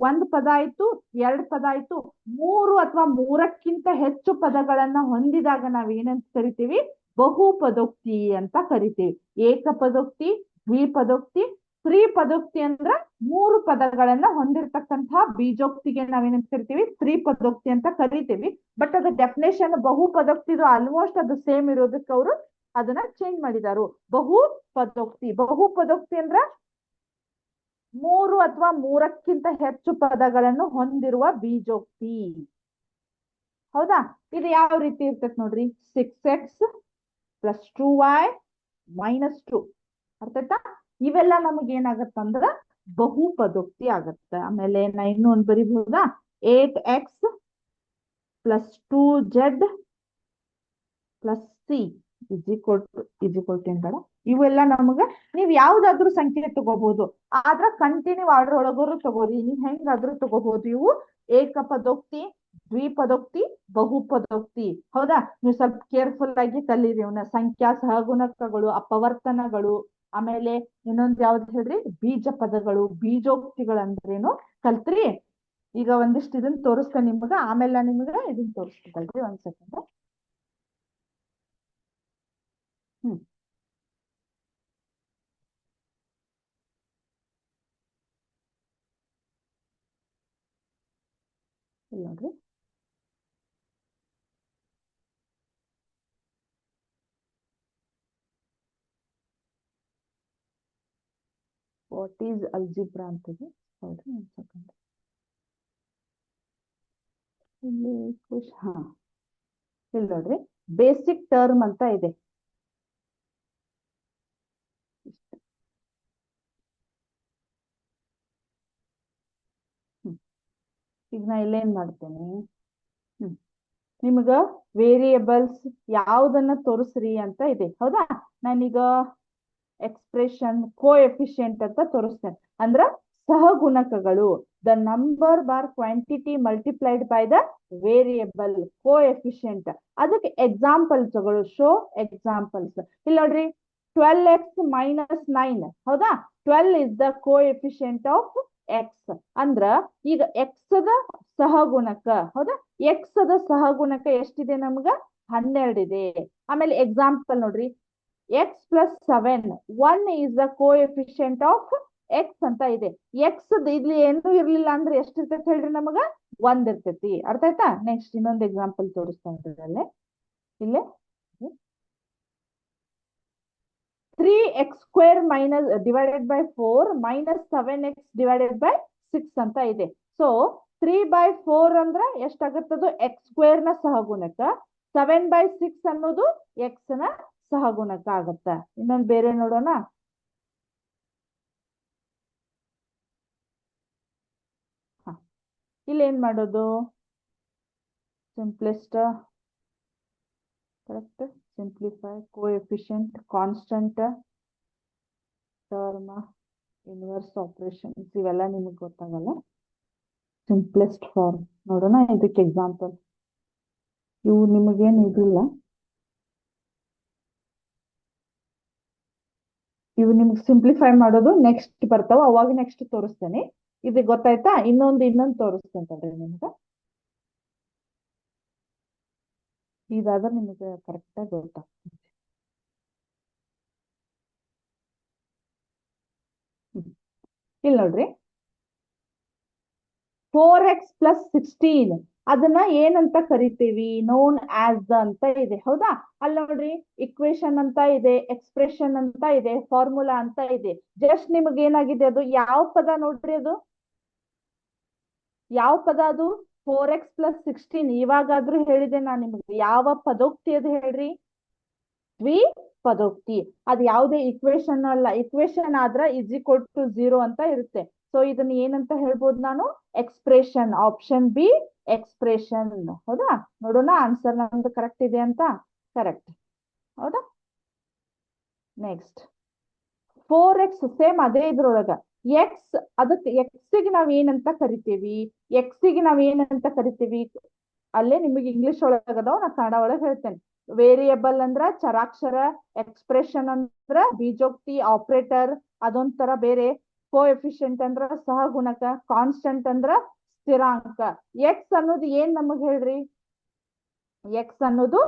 ಒಂದ್ ಪದ ಆಯ್ತು, ಎರಡ್ ಪದ ಆಯ್ತು, ಮೂರು ಅಥವಾ ಮೂರಕ್ಕಿಂತ ಹೆಚ್ಚು ಪದಗಳನ್ನ ಹೊಂದಿದಾಗ ನಾವ್ ಏನಂತ ಕರಿತೀವಿ? ಬಹುಪದೋಕ್ತಿ ಅಂತ ಕರಿತೀವಿ. ಏಕಪದೋಕ್ತಿ, ದ್ವಿಪದೋಕ್ತಿ, ತ್ರಿಪದೋಕ್ತಿ ಅಂದ್ರ ಮೂರು ಪದಗಳನ್ನ ಹೊಂದಿರತಕ್ಕಂತಹ ಬೀಜೋಕ್ತಿಗೆ ನಾವೇನಂತ ಕರಿತೀವಿ? ತ್ರಿಪದೋಕ್ತಿ ಅಂತ ಕರಿತೀವಿ. ಬಟ್ ಅದು ಡೆಫಿನೇಷನ್ ಬಹುಪದೋಕ್ತಿದು ಆಲ್ಮೋಸ್ಟ್ ಅದು ಸೇಮ್ ಇರೋದಕ್ಕೆ ಅವರು ಅದನ್ನ ಚೇಂಜ್ ಮಾಡಿದಾರು. ಬಹುಪದೋಕ್ತಿ ಅಂದ್ರ ಮೂರು ಅಥವಾ ಮೂರಕ್ಕಿಂತ ಹೆಚ್ಚು ಪದಗಳನ್ನು ಹೊಂದಿರುವ ಬೀಜೋಕ್ತಿ. ಹೌದಾ? ಇದು ಯಾವ ರೀತಿ ಇರ್ತೈತೆ ನೋಡ್ರಿ? 6x + 2y - 2. ಅರ್ಥಾಯ್ತಾ? ಇವೆಲ್ಲ ನಮಗ್ ಏನಾಗತ್ತಂದ್ರ ಬಹುಪದೋಕ್ತಿ ಆಗತ್ತ. ಆಮೇಲೆ ನಾ ಇನ್ನೊಂದು ಬರಿಬಹುದಾ? 8x + 2z + c = ಇವೆಲ್ಲ ನಮಗ ನೀವ್ ಯಾವ್ದಾದ್ರು ಸಂಖ್ಯೆ ತಗೋಬಹುದು. ಆದ್ರ ಕಂಟಿನ್ಯೂ ಆರ್ಡರ್ ಒಳಗೋರು ತಗೋರಿ. ನೀವ್ ಹೆಂಗಾದ್ರೂ ತಗೋಬಹುದು. ಇವು ಏಕಪದೋಕ್ತಿ, ದ್ವಿಪದೋಕ್ತಿ, ಬಹುಪದೋಕ್ತಿ. ಹೌದಾ? ನೀವು ಸ್ವಲ್ಪ ಕೇರ್ಫುಲ್ ಆಗಿ ಕಲೀರಿ ಇವನ್ನ. ಸಂಖ್ಯಾ ಸಹಗುಣಕಗಳು, ಅಪವರ್ತನಗಳು, ಆಮೇಲೆ ಇನ್ನೊಂದು ಯಾವ್ದು ಹೇಳ್ರಿ? ಬೀಜ ಪದಗಳು, ಬೀಜೋಕ್ತಿಗಳು ಅಂದ್ರೇನು ಕಲ್ತ್ರಿ. ಈಗ ಒಂದಿಷ್ಟು ಇದನ್ನ ತೋರಿಸ್ತೇನೆ ನಿಮಗ. ಆಮೇಲೆ ನಿಮಗ ಇದನ್ನ ತೋರಿಸ್ತಿದ್ದಲ್ರಿ. ಒಂದ್ ಸೆಕೆಂಡ್. ಇಲ್ಲ ನೋಡ್ರಿ. ವಾಟ್ ಈಸ್ ಅಲ್ಜಿಬ್ರಾ ಅಂತದೆ. ಹೌದು, ಒಂದ್ ಸೆಕೆಂಡ್. ಇಲ್ಲಿ ಹಾ, ಇಲ್ಲಿ ನೋಡ್ರಿ, ಬೇಸಿಕ್ ಟರ್ಮ್ ಅಂತ ಇದೆ. ಈಗ ನಾ ಇಲ್ಲೇನ್ ಮಾಡ್ತೇನೆ? ನಿಮ್ಗ ವೇರಿಯೇಬಲ್ಸ್ ಯಾವ್ದನ್ನ ತೋರಿಸ್ರಿ ಅಂತ ಇದೆ. ಹೌದಾ? ನಾನೀಗ ಎಕ್ಸ್ಪ್ರೆಷನ್ ಕೋಎಫಿಷಿಯಂಟ್ ಅಂತ ತೋರಿಸ್ತೇನೆ. ಅಂದ್ರ ಸಹಗುಣಕಗಳು the number bar quantity multiplied by the variable coefficient. ಅದಕ್ಕೆ ಎಕ್ಸಾಂಪಲ್ಸ್ ಗಳು, ಶೋ ಎಕ್ಸಾಂಪಲ್ಸ್. ಇಲ್ಲಿ ನೋಡ್ರಿ 12x minus 9, ಹೌದಾ? 12 is the coefficient of x. ಅಂದ್ರ ಈಗ x ದ ಸಹಗುಣಕ, ಹೌದಾ? x ದ ಸಹಗುಣಕ ಎಷ್ಟಿದೆ ನಮ್ಗ? 12 ಇದೆ. ಆಮೇಲೆ ಎಕ್ಸಾಂಪಲ್ ನೋಡ್ರಿ, x plus 7, 1 is the coefficient of x ಅಂತ ಇದೆ. x ಇಲ್ಲಿ ಏನು ಇರ್ಲಿಲ್ಲ ಅಂದ್ರೆ ಎಷ್ಟಿರ್ತೈತಿ ಹೇಳ್ರಿ ನಮಗ? 1 ಇರ್ತೈತಿ. ಅರ್ಥ ಆಯ್ತಾ? ನೆಕ್ಸ್ಟ್ ಇನ್ನೊಂದು ಎಕ್ಸಾಂಪಲ್ ತೋರಿಸ್ತಾ ಇಲ್ಲೇ 3x square minus divided by 4 minus 7x divided by 6 ಅಂತ ಇದೆ. ಸೊ 3/4 ಅಂದ್ರೆ ಎಷ್ಟಾಗತ್ತದು? x ಸ್ಕ್ವೇರ್ ನ ಸಹಗುಣಕ. 7/6 ಅನ್ನೋದು x ನ ಸಹಗುಣಕ ಆಗತ್ತ. ಇನ್ನೊಂದು ಬೇರೆ ನೋಡೋಣ. ಇಲ್ಲಿ ಏನ್ ಮಾಡೋದು? Simplest, correct, simplify, coefficient, constant, term, inverse operations, ಇವೆಲ್ಲ ನಿಮಗೆ ಗೊತ್ತಾಗಲ್ಲ. ಸಿಂಪ್ಲೆಸ್ಟ್ ಫಾರ್ಮ್ ನೋಡೋಣ. ಇದಕ್ಕೆ ಎಕ್ಸಾಂಪಲ್ ಇವು ನಿಮಗೇನು ಇದಿಲ್ಲ, ಇವು ನಿಮ್ಗೆ ಸಿಂಪ್ಲಿಫೈ ಮಾಡೋದು ನೆಕ್ಸ್ಟ್ ಬರ್ತಾವ, ಅವಾಗ ನೆಕ್ಸ್ಟ್ ತೋರಿಸ್ತೇನೆ. ಇದು ಗೊತ್ತಾಯ್ತಾ? ಇನ್ನೊಂದು ತೋರಿಸ್ತೇನೆ ನಿಮ್ಗೆ. ಇದಾದ್ರೆ ನಿಮಗೆ ಕರೆಕ್ಟ್ ಆಗಿ ಗೊತ್ತಾಗ್ತದೆ. ಇಲ್ಲಿ ನೋಡ್ರಿ, 4x plus 16 ಅದನ್ನ ಏನಂತ ಕರಿತೀವಿ? ನೋನ್ ಆಸ್ ದ ಅಂತ ಇದೆ, ಹೌದಾ? ಅಲ್ಲಿ ನೋಡ್ರಿ, ಇಕ್ವೇಶನ್ ಅಂತ ಇದೆ, ಎಕ್ಸ್ಪ್ರೆಷನ್ ಅಂತ ಇದೆ, ಫಾರ್ಮುಲಾ ಅಂತ ಇದೆ. ಜಸ್ಟ್ ನಿಮಗೆ ಏನಾಗಿದೆ, ಅದು ಯಾವ ಪದ ನೋಡ್ರಿ? ಅದು ಯಾವ ಪದ? ಅದು 4x plus 16. ಇವಾಗಾದ್ರೂ ಹೇಳಿದೆ ನಾನು ನಿಮ್ಗೆ, ಯಾವ ಪದೋಕ್ತಿ ಅದು ಹೇಳ್ರಿ? ದ್ವಿಪದೋಕ್ತಿ. ಅದು ಯಾವುದೇ ಇಕ್ವೇಶನ್ ಅಲ್ಲ. ಇಕ್ವೇಶನ್ ಆದ್ರ ಇಸ್ ಈಕ್ವಲ್ ಟು 0 ಅಂತ ಇರುತ್ತೆ. ಸೊ ಇದನ್ನ ಏನಂತ ಹೇಳ್ಬೋದು ನಾನು? ಎಕ್ಸ್ಪ್ರೆಷನ್. Option B expression. ಹೌದಾ? ನೋಡೋಣ ಆನ್ಸರ್ ನಮ್ದು ಕರೆಕ್ಟ್ ಇದೆ ಅಂತ. ಕರೆಕ್ಟ್, ಹೌದಾ? ನೆಕ್ಸ್ಟ್ 4x ಸೇಮ್ ಅದೇ ಇದ್ರೊಳಗ ಎಕ್ಸ್. ಅದಕ್ಕೆ ಎಕ್ಸ್ಗೆ ನಾವ್ ಏನಂತ ಕರಿತೀವಿ? ಎಕ್ಸ್ಗೆ ನಾವ್ ಏನಂತ ಕರಿತೀವಿ? ಅಲ್ಲೇ ನಿಮಗೆ ಇಂಗ್ಲಿಷ್ ಒಳಗದಾವ, ನಾ ಕನ್ನಡ ಒಳಗೆ ಹೇಳ್ತೇನೆ. ವೇರಿಯಬಲ್ ಅಂದ್ರ ಚರಾಕ್ಷರ, ಎಕ್ಸ್ಪ್ರೆಷನ್ ಅಂದ್ರ ಬೀಜೋಕ್ತಿ, ಆಪರೇಟರ್ ಅದೊಂಥರ ಬೇರೆ, ಕೋಎಫಿಷಿಯಂಟ್ ಅಂದ್ರ ಸಹಗುಣಕ, ಕಾನ್ಸ್ಟಂಟ್ ಅಂದ್ರ ಸ್ಥಿರಾಂಕ. ಎಕ್ಸ್ ಅನ್ನೋದು ಏನ್ ನಮಗ್ ಹೇಳ್ರಿ? ಎಕ್ಸ್ ಅನ್ನೋದು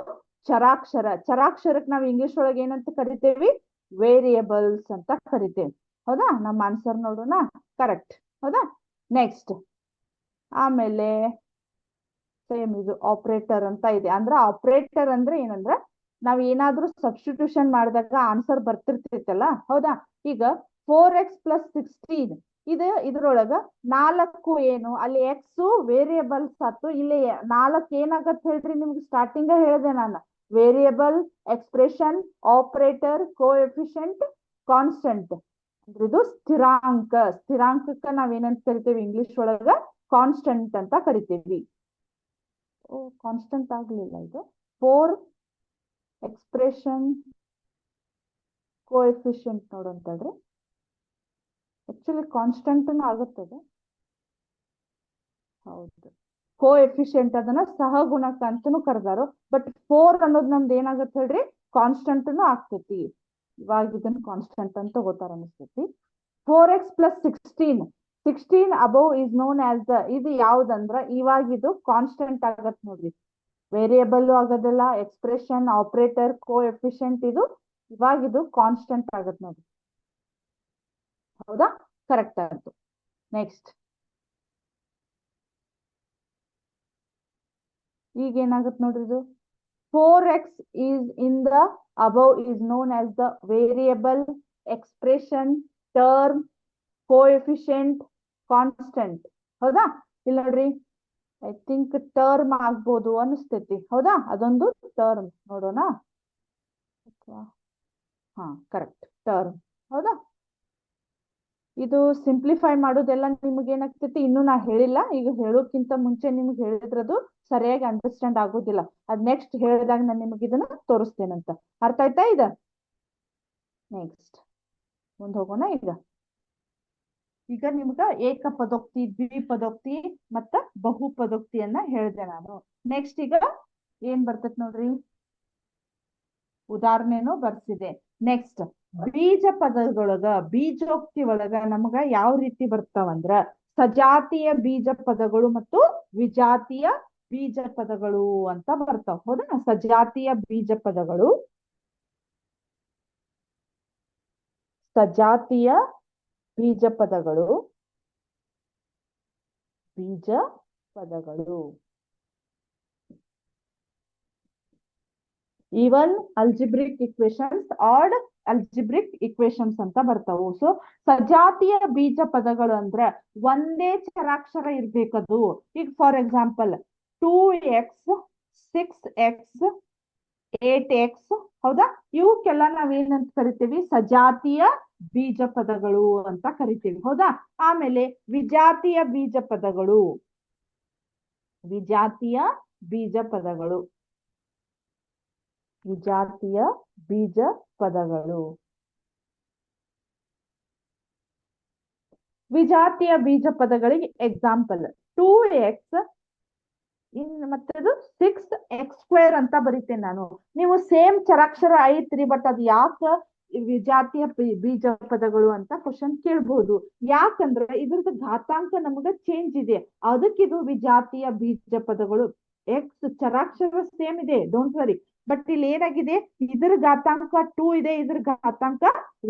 ಚರಾಕ್ಷರ. ಚರಾಕ್ಷರಕ್ಕೆ ನಾವು ಇಂಗ್ಲಿಷ್ ಒಳಗೆ ಏನಂತ ಕರಿತೇವಿ? ವೇರಿಯಬಲ್ಸ್ ಅಂತ ಕರಿತೇವೆ. ಹೌದಾ? ನಮ್ಮ ಆನ್ಸರ್ ನೋಡೋಣ. ಕರೆಕ್ಟ್, ಹೌದಾ? ನೆಕ್ಸ್ಟ್ ಆಮೇಲೆ ಸೇಮ್ ಇದು ಆಪರೇಟರ್ ಅಂತ ಇದೆ. ಅಂದ್ರೆ ಆಪರೇಟರ್ ಅಂದ್ರೆ ಏನಂದ್ರ, ನಾವ್ ಏನಾದ್ರೂ ಸಬ್ಸ್ಟಿಟ್ಯೂಷನ್ ಮಾಡಿದಾಗ ಆನ್ಸರ್ ಬರ್ತಿರ್ತೈತಲ್ಲ, ಹೌದಾ? ಈಗ 4x plus 16 ಇದ್ರೊಳಗ 4 ಏನು? ಅಲ್ಲಿ ಎಕ್ಸ್ ವೇರಿಯಬಲ್ಸ್ ಆತು. ಇಲ್ಲಿ 4 ಏನಾಗತ್ ಹೇಳ್ರಿ? ನಿಮ್ಗೆ ಸ್ಟಾರ್ಟಿಂಗ್ ಹೇಳಿದೆ ನಾನು, variable, expression, operator, coefficient, constant. ಅಂದ್ರೆ ಇದು ಸ್ಥಿರಾಂಕ. ಸ್ಥಿರಾಂಕಕ್ಕ ನಾವೇನಂತ ಕರಿತೇವೆ ಇಂಗ್ಲಿಷ್ ಒಳಗ? ಕಾನ್ಸ್ಟಂಟ್ ಅಂತ ಕರಿತೇವಿ. ಓ, ಕಾನ್ಸ್ಟಂಟ್ ಆಗ್ಲಿಲ್ಲ ಇದು. 4 ಎಕ್ಸ್ಪ್ರೆಷನ್ ಕೋಎಫಿಷಿಯಂಟ್ ನೋಡಂತಲ್ರಿ. ಆಕ್ಚುಲಿ ಕಾನ್ಸ್ಟಂಟ್ ಆಗುತ್ತದೆ. ಹೌದು, ಕೋಎಫಿಷಿಯಂಟ್ ಅದನ್ನ ಸಹಗುಣಕ ಅಂತಾನು ಕರೆದಾರು. ಬಟ್ 4 ಅನ್ನೋದು ನಮ್ದು ಏನಾಗತ್ತೆ ಹೇಳ್ರಿ? ಕಾನ್ಸ್ಟಂಟ್ನು ಆಗ್ತೈತಿ. ಇವಾಗ ಇದನ್ನ ಕಾನ್ಸ್ಟಂಟ್ ಅಂತ ತಗೋತಾರ ಅನಿಸ್ತೈತಿ. 4x plus 16 above is known as the. ಇದು ಯಾವ್ದಂದ್ರ ಇವಾಗ ಇದು ಕಾನ್ಸ್ಟಂಟ್ ಆಗತ್ ನೋಡ್ರಿ. ವೇರಿಯಬಲ್ ಆಗೋದಿಲ್ಲ, ಎಕ್ಸ್ಪ್ರೆಷನ್, ಆಪರೇಟರ್, ಕೋಎಫಿಷಿಯಂಟ್, ಇದು ಇವಾಗ ಇದು ಕಾನ್ಸ್ಟಂಟ್ ಆಗತ್ ನೋಡ್ರಿ. ಹೌದಾ? ಕರೆಕ್ಟ್ ಆಯ್ತು. ನೆಕ್ಸ್ಟ್ ಈಗ ಏನಾಗತ್ ನೋಡ್ರಿ, ಇದು 4x is in the above is known as the variable, expression, term, coefficient, constant. ಹೌದಾ? ಇಲ್ಲ ನೋಡ್ರಿ, ಐ ಥಿಂಕ್ ಟರ್ಮ್ ಆಗ್ಬೋದು ಅನಿಸ್ತೈತಿ. ಹೌದಾ? ಅದೊಂದು ಟರ್ಮ್ ನೋಡೋಣ. ಹಾ, ಕರೆಕ್ಟ್, ಟರ್ಮ್. ಹೌದಾ? ಇದು ಸಿಂಪ್ಲಿಫೈ ಮಾಡೋದೆಲ್ಲ ನಿಮ್ಗೆ ಏನಾಗ್ತೈತಿ? ಇನ್ನು ನಾ ಹೇಳಿಲ್ಲ. ಈಗ ಹೇಳೋಕ್ಕಿಂತ ಮುಂಚೆ ನಿಮ್ಗೆ ಹೇಳಿದ್ರದು ಸರಿಯಾಗಿ ಅಂಡರ್ಸ್ಟ್ಯಾಂಡ್ ಆಗೋದಿಲ್ಲ. ಅದ್ ನೆಕ್ಸ್ಟ್ ಹೇಳಿದಾಗ ನಾನು ನಿಮಗೆ ಇದನ್ನ ತೋರಿಸ್ತೇನಂತ. ಅರ್ಥ ಆಯ್ತಾ? ಇದು ನೆಕ್ಸ್ಟ್ ಮುಂದೆ ಹೋಗೋಣ ಈಗ ನಿಮ್ಗ ಏಕಪದೋಕ್ತಿ, ದ್ವಿಪದೋಕ್ತಿ ಮತ್ತ ಬಹುಪದೋಕ್ತಿಯನ್ನ ಹೇಳಿದೆ ನಾನು. ನೆಕ್ಸ್ಟ್ ಈಗ ಏನ್ ಬರ್ತೈತ್ ನೋಡ್ರಿ, ಉದಾಹರಣೆನೂ ಬರ್ಸಿದೆ. ನೆಕ್ಸ್ಟ್ ಬೀಜ ಪದಗಳೊಳಗ, ಬೀಜೋಕ್ತಿ ಒಳಗ ನಮಗ ಯಾವ ರೀತಿ ಬರ್ತಾವಂದ್ರ ಸಜಾತಿಯ ಬೀಜ ಪದಗಳು ಮತ್ತು ವಿಜಾತಿಯ ಬೀಜ ಪದಗಳು ಅಂತ ಬರ್ತಾವ. ಹೌದಾ? ಸಜಾತಿಯ ಬೀಜ ಪದಗಳು, ಸಜಾತಿಯ ಬೀಜ ಪದಗಳು, ಬೀಜ ಪದಗಳು. Even algebraic equations, add algebraic equations ಅಂತ ಬರ್ತಾವು. ಸೊ ಸಜಾತಿಯ ಬೀಜ ಪದಗಳು ಅಂದ್ರೆ ಒಂದೇ ಚರಾಕ್ಷರ ಇರ್ಬೇಕದು. ಈಗ for example 2x, 6x, 8x, ಹೌದಾ? ಇವಕ್ಕೆಲ್ಲ ನಾವೇನಂತ ಕರಿತೀವಿ? ಸಜಾತಿಯ ಬೀಜ ಪದಗಳು ಅಂತ ಕರಿತೀವಿ. ಹೌದಾ? ಆಮೇಲೆ ವಿಜಾತಿಯ ಬೀಜ ಪದಗಳು, ವಿಜಾತಿಯ ಬೀಜ ಪದಗಳು, ವಿಜಾತಿಯ ಬೀಜ ಪದಗಳು. ವಿಜಾತಿಯ ಬೀಜ ಪದಗಳಿಗೆ ಎಕ್ಸಾಂಪಲ್ 2x ಮತ್ತದು 6x² ಅಂತ ಬರೀತೇನೆ ನಾನು. ನೀವು ಸೇಮ್ ಚರಾಕ್ಷರ ಐತ್ರಿ, ಬಟ್ ಅದು ಯಾಕ ವಿಜಾತಿಯ ಬೀಜ ಪದಗಳು ಅಂತ ಕ್ವಶನ್ ಕೇಳ್ಬಹುದು. ಯಾಕಂದ್ರೆ ಇದ್ರದ್ದು ಘಾತಾಂಕ ನಮಗ ಚೇಂಜ್ ಇದೆ, ಅದಕ್ಕಿದು ವಿಜಾತಿಯ ಬೀಜ ಪದಗಳು. ಎಕ್ಸ್ ಚರಾಕ್ಷರ ಸೇಮ್ ಇದೆ, ಡೋಂಟ್ ವರಿ, ಬಟ್ ಇಲ್ಲಿ ಏನಾಗಿದೆ, ಇದ್ರ ಘಾತಾಂಕ 2 ಇದೆ, ಇದ್ರ ಘಾತಾಂಕ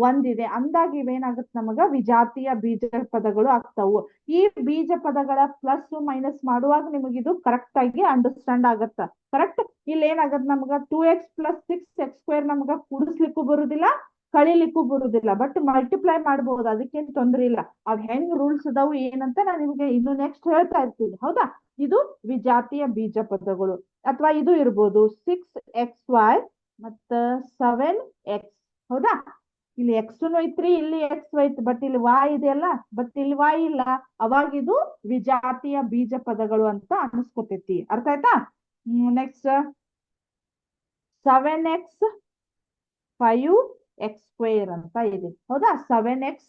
1 ಇದೆ. ಅಂದಾಗ ಇವೇನಾಗತ್ತೆ, ನಮಗ ವಿಜಾತಿಯ ಬೀಜ ಪದಗಳು ಆಗ್ತಾವು. ಈ ಬೀಜ ಪದಗಳ ಪ್ಲಸ್ ಮೈನಸ್ ಮಾಡುವಾಗ ನಿಮಗಿದು ಕರೆಕ್ಟ್ ಆಗಿ ಅಂಡರ್ಸ್ಟ್ಯಾಂಡ್ ಆಗತ್ತ. ಕರೆಕ್ಟ್? ಇಲ್ಲಿ ಏನಾಗತ್, ನಮಗ 2x + 6x² ನಮಗ ಕೂಡಿಸ್ಲಿಕ್ಕೂ ಬರುದಿಲ್ಲ, ಕಳಿಲಿಕ್ಕೂ ಬರುದಿಲ್ಲ, ಬಟ್ ಮಲ್ಟಿಪ್ಲೈ ಮಾಡಬಹುದು, ಅದಕ್ಕೇನ್ ತೊಂದ್ರೆ ಇಲ್ಲ. ಅವ್ ಹೆಂಗ್ ರೂಲ್ಸ್ ಅದಾವು ಏನಂತ ನಾನು ನಿಮ್ಗೆ ಇನ್ನು ನೆಕ್ಸ್ಟ್ ಹೇಳ್ತಾ ಇರ್ತೀನಿ. ಹೌದಾ? ಇದು ವಿಜಾತಿಯ ಬೀಜ ಪದಗಳು. ಅಥವಾ ಇದು ಇರ್ಬೋದು 6xy ಮತ್ತ 7x. ಹೌದಾ? ಇಲ್ಲಿ x ಐತ್ರಿ, ಇಲ್ಲಿ x ಐತಿ, ಬಟ್ ಇಲ್ಲಿ y ಇದೆಯಲ್ಲ, ಬಟ್ ಇಲ್ಲಿ y ಇಲ್ಲ. ಅವಾಗ ಇದು ವಿಜಾತಿಯ ಬೀಜ ಪದಗಳು ಅಂತ ಅನಿಸ್ಕೊತೈತಿ. ಅರ್ಥ ಆಯ್ತಾ? ನೆಕ್ಸ್ಟ್ 7x 5x² ಅಂತ ಇದೆ. ಹೌದಾ? 7x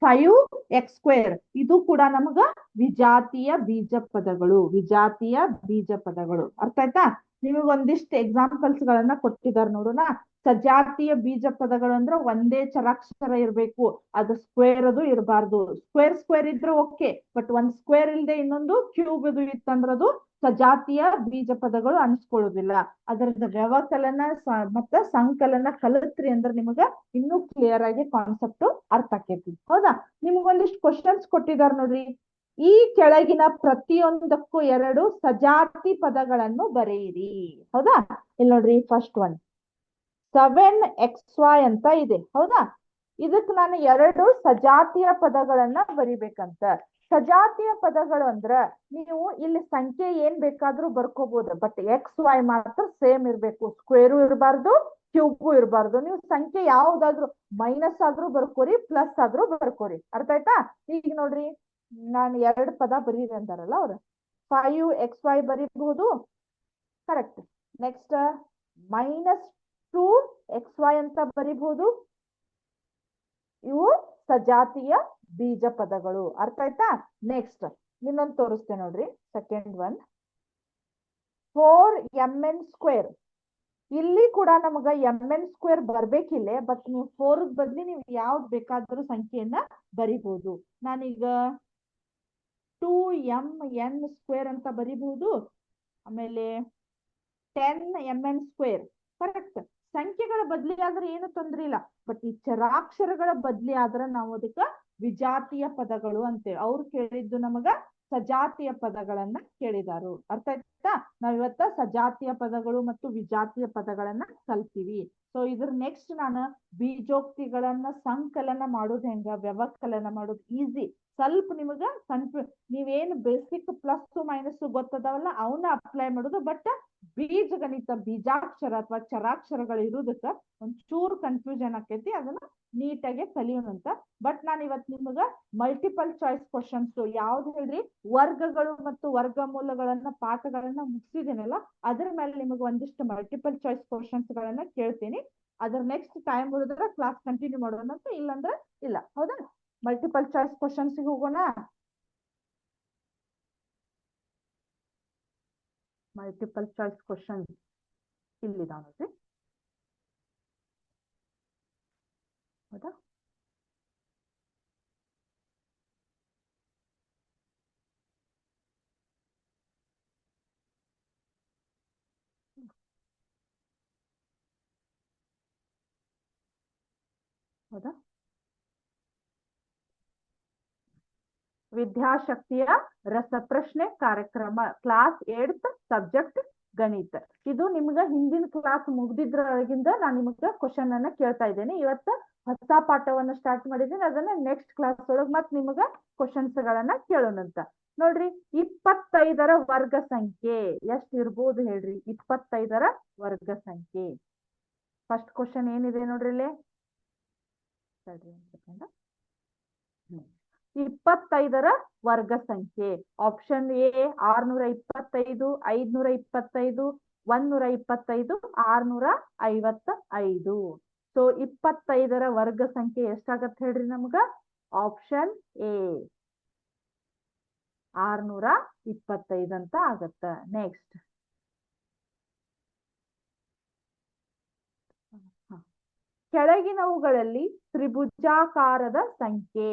5x², ಇದು ಕೂಡ ನಮಗ ವಿಜಾತಿಯ ಬೀಜ ಪದಗಳು, ವಿಜಾತಿಯ ಬೀಜ ಪದಗಳು. ಅರ್ಥ ಆಯ್ತಾ? ನಿಮಗೆ ಒಂದಿಷ್ಟು ಎಕ್ಸಾಂಪಲ್ಸ್ ಗಳನ್ನ ಕೊಟ್ಟಿದ್ದಾರೆ ನೋಡೋಣ. ಸಜಾತಿಯ ಬೀಜ ಪದಗಳು ಅಂದ್ರೆ ಒಂದೇ ಚರಾಕ್ಷರ ಇರ್ಬೇಕು, ಅದು ಸ್ಕ್ವೇರ್ ಅದು ಇರಬಾರ್ದು. ಸ್ಕ್ವೇರ್ ಇದ್ರೆ ಓಕೆ, ಬಟ್ ಒಂದ್ ಸ್ಕ್ವೇರ್ ಇಲ್ದೆ ಇನ್ನೊಂದು ಕ್ಯೂಬ್ ಅದು ಇತ್ತಂದ್ರದು ಸಜಾತಿಯ ಬೀಜ ಪದಗಳು ಅನ್ಸ್ಕೊಳ್ಳೋದಿಲ್ಲ. ಅದರದ ವ್ಯವಕಲನ ಮತ್ತ ಸಂಕಲನ ಕಲಿತ್ರಿ ಅಂದ್ರೆ ನಿಮಗ ಇನ್ನೂ ಕ್ಲಿಯರ್ ಆಗಿ ಕಾನ್ಸೆಪ್ಟ್ ಅರ್ಥ ಆಕೇತಿ. ಹೌದಾ? ನಿಮ್ಗೊಂದಿಷ್ಟು ಕ್ವಶನ್ಸ್ ಕೊಟ್ಟಿದ್ದಾರೆ ನೋಡ್ರಿ. ಈ ಕೆಳಗಿನ ಪ್ರತಿಯೊಂದಕ್ಕೂ 2 ಸಜಾತಿ ಪದಗಳನ್ನು ಬರೆಯಿರಿ. ಹೌದಾ? ಇಲ್ಲಿ ನೋಡ್ರಿ, ಫಸ್ಟ್ ಒನ್ 7xy ಅಂತ ಇದೆ. ಹೌದಾ? ಇದಕ್ ನಾನು 2 ಸಜಾತಿಯ ಪದಗಳನ್ನ ಬರಿಬೇಕಂತ. ಸಜಾತಿಯ ಪದಗಳು ಅಂದ್ರ ನೀವು ಇಲ್ಲಿ ಸಂಖ್ಯೆ ಏನ್ ಬೇಕಾದ್ರೂ ಬರ್ಕೋಬಹುದು, ಬಟ್ XY ಮಾತ್ರ ಸೇಮ್ ಇರ್ಬೇಕು. ಸ್ಕ್ವೇರು ಇರಬಾರ್ದು, ಕ್ಯೂಬು ಇರಬಾರ್ದು. ನೀವು ಸಂಖ್ಯೆ ಯಾವ್ದಾದ್ರು ಮೈನಸ್ ಆದ್ರೂ ಬರ್ಕೋರಿ, ಪ್ಲಸ್ ಆದ್ರೂ ಬರ್ಕೋರಿ. ಅರ್ಥ ಆಯ್ತಾ? ಈಗ ನೋಡ್ರಿ, ನಾನು 2 ಪದ ಬರೀರಿ ಅಂತಾರಲ್ಲ ಅವ್ರು, 5xy ಬರೀಬಹುದು. ಕರೆಕ್ಟ್. ನೆಕ್ಸ್ಟ್ -2xy ಅಂತ ಬರೀಬಹುದು. ಇವು ಸಜಾತಿಯ ಬೀಜ ಪದಗಳು. ಅರ್ಥ ಆಯ್ತಾ? ನೆಕ್ಸ್ಟ್ ಇನ್ನೊಂದು ತೋರಿಸ್ತೇನೆ ನೋಡ್ರಿ, ಸೆಕೆಂಡ್ ಒನ್ 4mn². ಇಲ್ಲಿ ಕೂಡ ನಮಗ mn² ಬರ್ಬೇಕಿಲ್ಲ, ಬಟ್ ನೀವು 4 ಬದ್ಲಿ ನೀವು ಯಾವ್ದು ಬೇಕಾದ್ರೂ ಸಂಖ್ಯೆಯನ್ನ ಬರಿಬಹುದು. ನಾನೀಗ 2mn² ಅಂತ ಬರಿಬಹುದು. ಆಮೇಲೆ 10mn². ಕರೆಕ್ಟ್. ಸಂಖ್ಯೆಗಳ ಬದ್ಲಿ ಆದ್ರೆ ಏನು ತೊಂದ್ರೆ ಇಲ್ಲ, ಬಟ್ ಈ ಚರಾಕ್ಷರಗಳ ಬದ್ಲಿ ಆದ್ರೆ ನಾವು ಅದಕ್ಕ ವಿಜಾತಿಯ ಪದಗಳು ಅಂತೇಳಿ. ಅವ್ರು ಕೇಳಿದ್ದು ನಮಗ ಸಜಾತಿಯ ಪದಗಳನ್ನ ಕೇಳಿದಾರು. ಅರ್ಥ ಆಯ್ತಾ? ನಾವಿವತ್ತ ಸಜಾತಿಯ ಪದಗಳು ಮತ್ತು ವಿಜಾತಿಯ ಪದಗಳನ್ನ ಕಲ್ತೀವಿ. ಸೊ ಇದ್ರ ನೆಕ್ಸ್ಟ್ ನಾನು ಬೀಜೋಕ್ತಿಗಳನ್ನ ಸಂಕಲನ ಮಾಡೋದು ಹೆಂಗ, ವ್ಯವಕಲನ ಮಾಡೋದು ಈಸಿ. ಸ್ವಲ್ಪ ನಿಮಗ ನೀವೇನು ಬೇಸಿಕ್ ಪ್ಲಸ್ ಮೈನಸ್ ಗೊತ್ತದವಲ್ಲ ಅವನ್ನ ಅಪ್ಲೈ ಮಾಡೋದು. ಬಟ್ ಬೀಜಗಣಿತ, ಬೀಜಾಕ್ಷರ ಅಥವಾ ಚರಾಕ್ಷರಗಳು ಇರುವುದಕ್ಕ ಒಂಚೂರು ಕನ್ಫ್ಯೂಷನ್ ಆಕೈತಿ, ಅದನ್ನ ನೀಟಾಗಿ ಕಲಿಯೋಣಂತ. ಬಟ್ ನಾನು ಇವತ್ತು ನಿಮಗ ಮಲ್ಟಿಪಲ್ ಚಾಯ್ಸ್ ಕ್ವಶನ್ಸ್ ಯಾವ್ದು ಹೇಳ್ರಿ, ವರ್ಗಗಳು ಮತ್ತು ವರ್ಗಮೂಲಗಳನ್ನ ಪಾಠಗಳನ್ನ ಮುಗಿಸಿದೇನಲ್ಲ, ಅದ್ರ ಮೇಲೆ ನಿಮಗೆ ಒಂದಿಷ್ಟು ಮಲ್ಟಿಪಲ್ ಚಾಯ್ಸ್ ಕ್ವಶನ್ಸ್ ಗಳನ್ನ ಕೇಳ್ತೀನಿ. ಅದ್ರ ನೆಕ್ಸ್ಟ್ ಟೈಮ್ ಉಳಿದ್ರೆ ಕ್ಲಾಸ್ ಕಂಟಿನ್ಯೂ ಮಾಡೋಣ ಅಂತ, ಇಲ್ಲಾಂದ್ರೆ ಇಲ್ಲ. ಹೌದಾ? ಮಲ್ಟಿಪಲ್ ಚಾಯ್ಸ್ ಕ್ವಶನ್ಸ್ ಹೋಗೋಣ. ಮಲ್ಟಿಪಲ್ ಚಾಯ್ಸ್ ಕ್ವಶನ್ ಇಲ್ಲಿದಾವ ನೋಡ್ರಿ. ಹೌದಾ? ಹೌದಾ? ವಿದ್ಯಾಶಕ್ತಿಯ ರಸಪ್ರಶ್ನೆ ಕಾರ್ಯಕ್ರಮ, ಕ್ಲಾಸ್ 8th ಸಬ್ಜೆಕ್ಟ್ ಗಣಿತ. ಇದು ನಿಮ್ಗ ಹಿಂದಿನ ಕ್ಲಾಸ್ ಮುಗ್ದಿದ್ರೊಳಗಿಂದ ನಾನು ನಿಮ್ಗ ಕ್ವಶನ್ ಅನ್ನ ಕೇಳ್ತಾ ಇದ್ದೇನೆ. ಇವತ್ತ ಹೊಸ ಪಾಠವನ್ನ ಸ್ಟಾರ್ಟ್ ಮಾಡಿದ್ದೀನಿ, ಅದನ್ನ ನೆಕ್ಸ್ಟ್ ಕ್ಲಾಸ್ ಒಳಗ್ ಮತ್ ನಿಮ್ಗ ಕ್ವಶನ್ಸ್ ಗಳನ್ನ ಕೇಳೋಣಂತ. ನೋಡ್ರಿ, 25ರ ವರ್ಗ ಸಂಖ್ಯೆ ಎಷ್ಟ್ ಇರ್ಬೋದು ಹೇಳ್ರಿ? 25ರ ವರ್ಗ ಸಂಖ್ಯೆ. ಫಸ್ಟ್ ಕ್ವಶನ್ ಏನಿದೆ ನೋಡ್ರಿ ಇಲ್ಲಿ. 25ರ ವರ್ಗ ಸಂಖ್ಯೆ. Option A 625, 525, 125, 655. ಸೊ 25ರ ವರ್ಗ ಸಂಖ್ಯೆ ಎಷ್ಟಾಗತ್ತೆ ಹೇಳ್ರಿ ನಮ್ಗ? ಆಪ್ಷನ್ ಎ 625 ಅಂತ ಆಗತ್ತ. ನೆಕ್ಸ್ಟ್, ಕೆಳಗಿನವುಗಳಲ್ಲಿ ತ್ರಿಭುಜಾಕಾರದ ಸಂಖ್ಯೆ.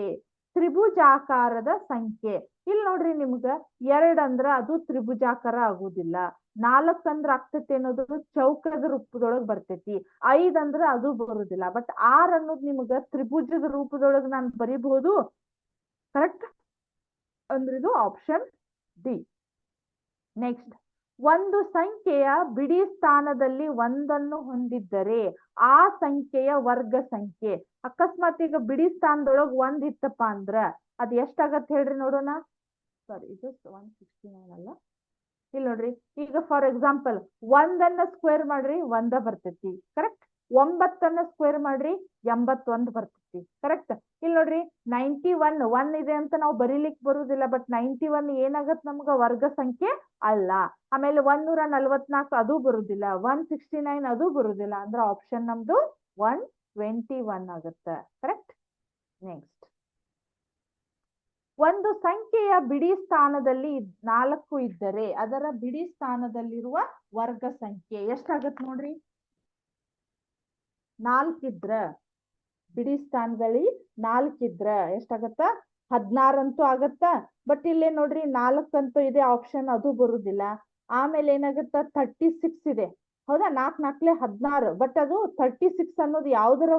ತ್ರಿಭುಜಾಕಾರದ ಸಂಖ್ಯೆ ಇಲ್ಲಿ ನೋಡ್ರಿ, ನಿಮ್ಗ 2 ಅಂದ್ರ ಅದು ತ್ರಿಭುಜಾಕಾರ ಆಗುದಿಲ್ಲ. 4 ಅಂದ್ರ ಆಗ್ತೈತಿ ಅನ್ನೋದು ಚೌಕದ ರೂಪದೊಳಗ್ ಬರ್ತೈತಿ. 5 ಅಂದ್ರ ಅದು ಬರುದಿಲ್ಲ. ಬಟ್ 6 ಅನ್ನೋದು ನಿಮ್ಗ ತ್ರಿಭುಜದ ರೂಪದೊಳಗ್ ನಾನು ಬರಿಬಹುದು. ಕರೆಕ್ಟ್ ಅಂದ್ರೆ ಇದು ಆಪ್ಷನ್ ಡಿ. ನೆಕ್ಸ್ಟ್, ಒಂದು ಸಂಖ್ಯೆಯ ಬಿಡಿ ಸ್ಥಾನದಲ್ಲಿ ಒಂದನ್ನು ಹೊಂದಿದ್ದರೆ ಆ ಸಂಖ್ಯೆಯ ವರ್ಗ ಸಂಖ್ಯೆ. ಅಕಸ್ಮಾತ್ ಈಗ ಬಿಡಿ ಸ್ಥಾನದೊಳಗ್ 1 ಇತ್ತಪ್ಪ ಅಂದ್ರ ಅದ್ ಎಷ್ಟಾಗತ್ತೆ ಹೇಳ್ರಿ ನೋಡೋಣ. ಸಾರಿ, ಇದು 169 ಅಲ್ಲ. ಇಲ್ಲಿ ನೋಡ್ರಿ, ಈಗ ಫಾರ್ ಎಕ್ಸಾಂಪಲ್ 1 ಸ್ಕ್ವೇರ್ ಮಾಡ್ರಿ 1 ಬರ್ತೈತಿ. ಕರೆಕ್ಟ್. 9 ಸ್ಕ್ವೇರ್ ಮಾಡ್ರಿ 81 ಬರ್ತೈತಿ. ಕರೆಕ್ಟ್. ಇಲ್ಲಿ ನೋಡ್ರಿ, 91 1 ಇದೆ ಅಂತ ನಾವು ಬರೀಲಿಕ್ ಬರುದಿಲ್ಲ. ಬಟ್ 91 ಏನಾಗತ್ ನಮ್ಗ ವರ್ಗ ಸಂಖ್ಯೆ ಅಲ್ಲ. ಆಮೇಲೆ 144 ಅದು ಬರುದಿಲ್ಲ. 169 ಅದು ಬರುದಿಲ್ಲ. ಅಂದ್ರೆ ಆಪ್ಷನ್ ನಮ್ದು 121 ಆಗುತ್ತ. ಕರೆಕ್ಟ್. ನೆಕ್ಸ್ಟ್, ಒಂದು ಸಂಖ್ಯೆಯ ಬಿಡಿ ಸ್ಥಾನದಲ್ಲಿ 4 ಇದ್ದರೆ ಅದರ ಬಿಡಿ ಸ್ಥಾನದಲ್ಲಿರುವ ವರ್ಗ ಸಂಖ್ಯೆ ಎಷ್ಟಾಗತ್ ನೋಡ್ರಿ? 4 ಇದ್ರ ಬಿಡಿ ಸ್ಥಾನದಲ್ಲಿ 4 ಇದ್ರ ಎಷ್ಟಾಗತ್ತ? 16 ಅಂತೂ ಆಗತ್ತ. ಬಟ್ ಇಲ್ಲೇ ನೋಡ್ರಿ 4 ಅಂತೂ ಇದೆ ಆಪ್ಷನ್, ಅದು ಬರುದಿಲ್ಲ. ಆಮೇಲೆ ಏನಾಗತ್ತ? 36 ಇದೆ. ಹೌದಾ? 4 4 16. ಬಟ್ ಅದು 36 ಅನ್ನೋದು ಯಾವ್ದರ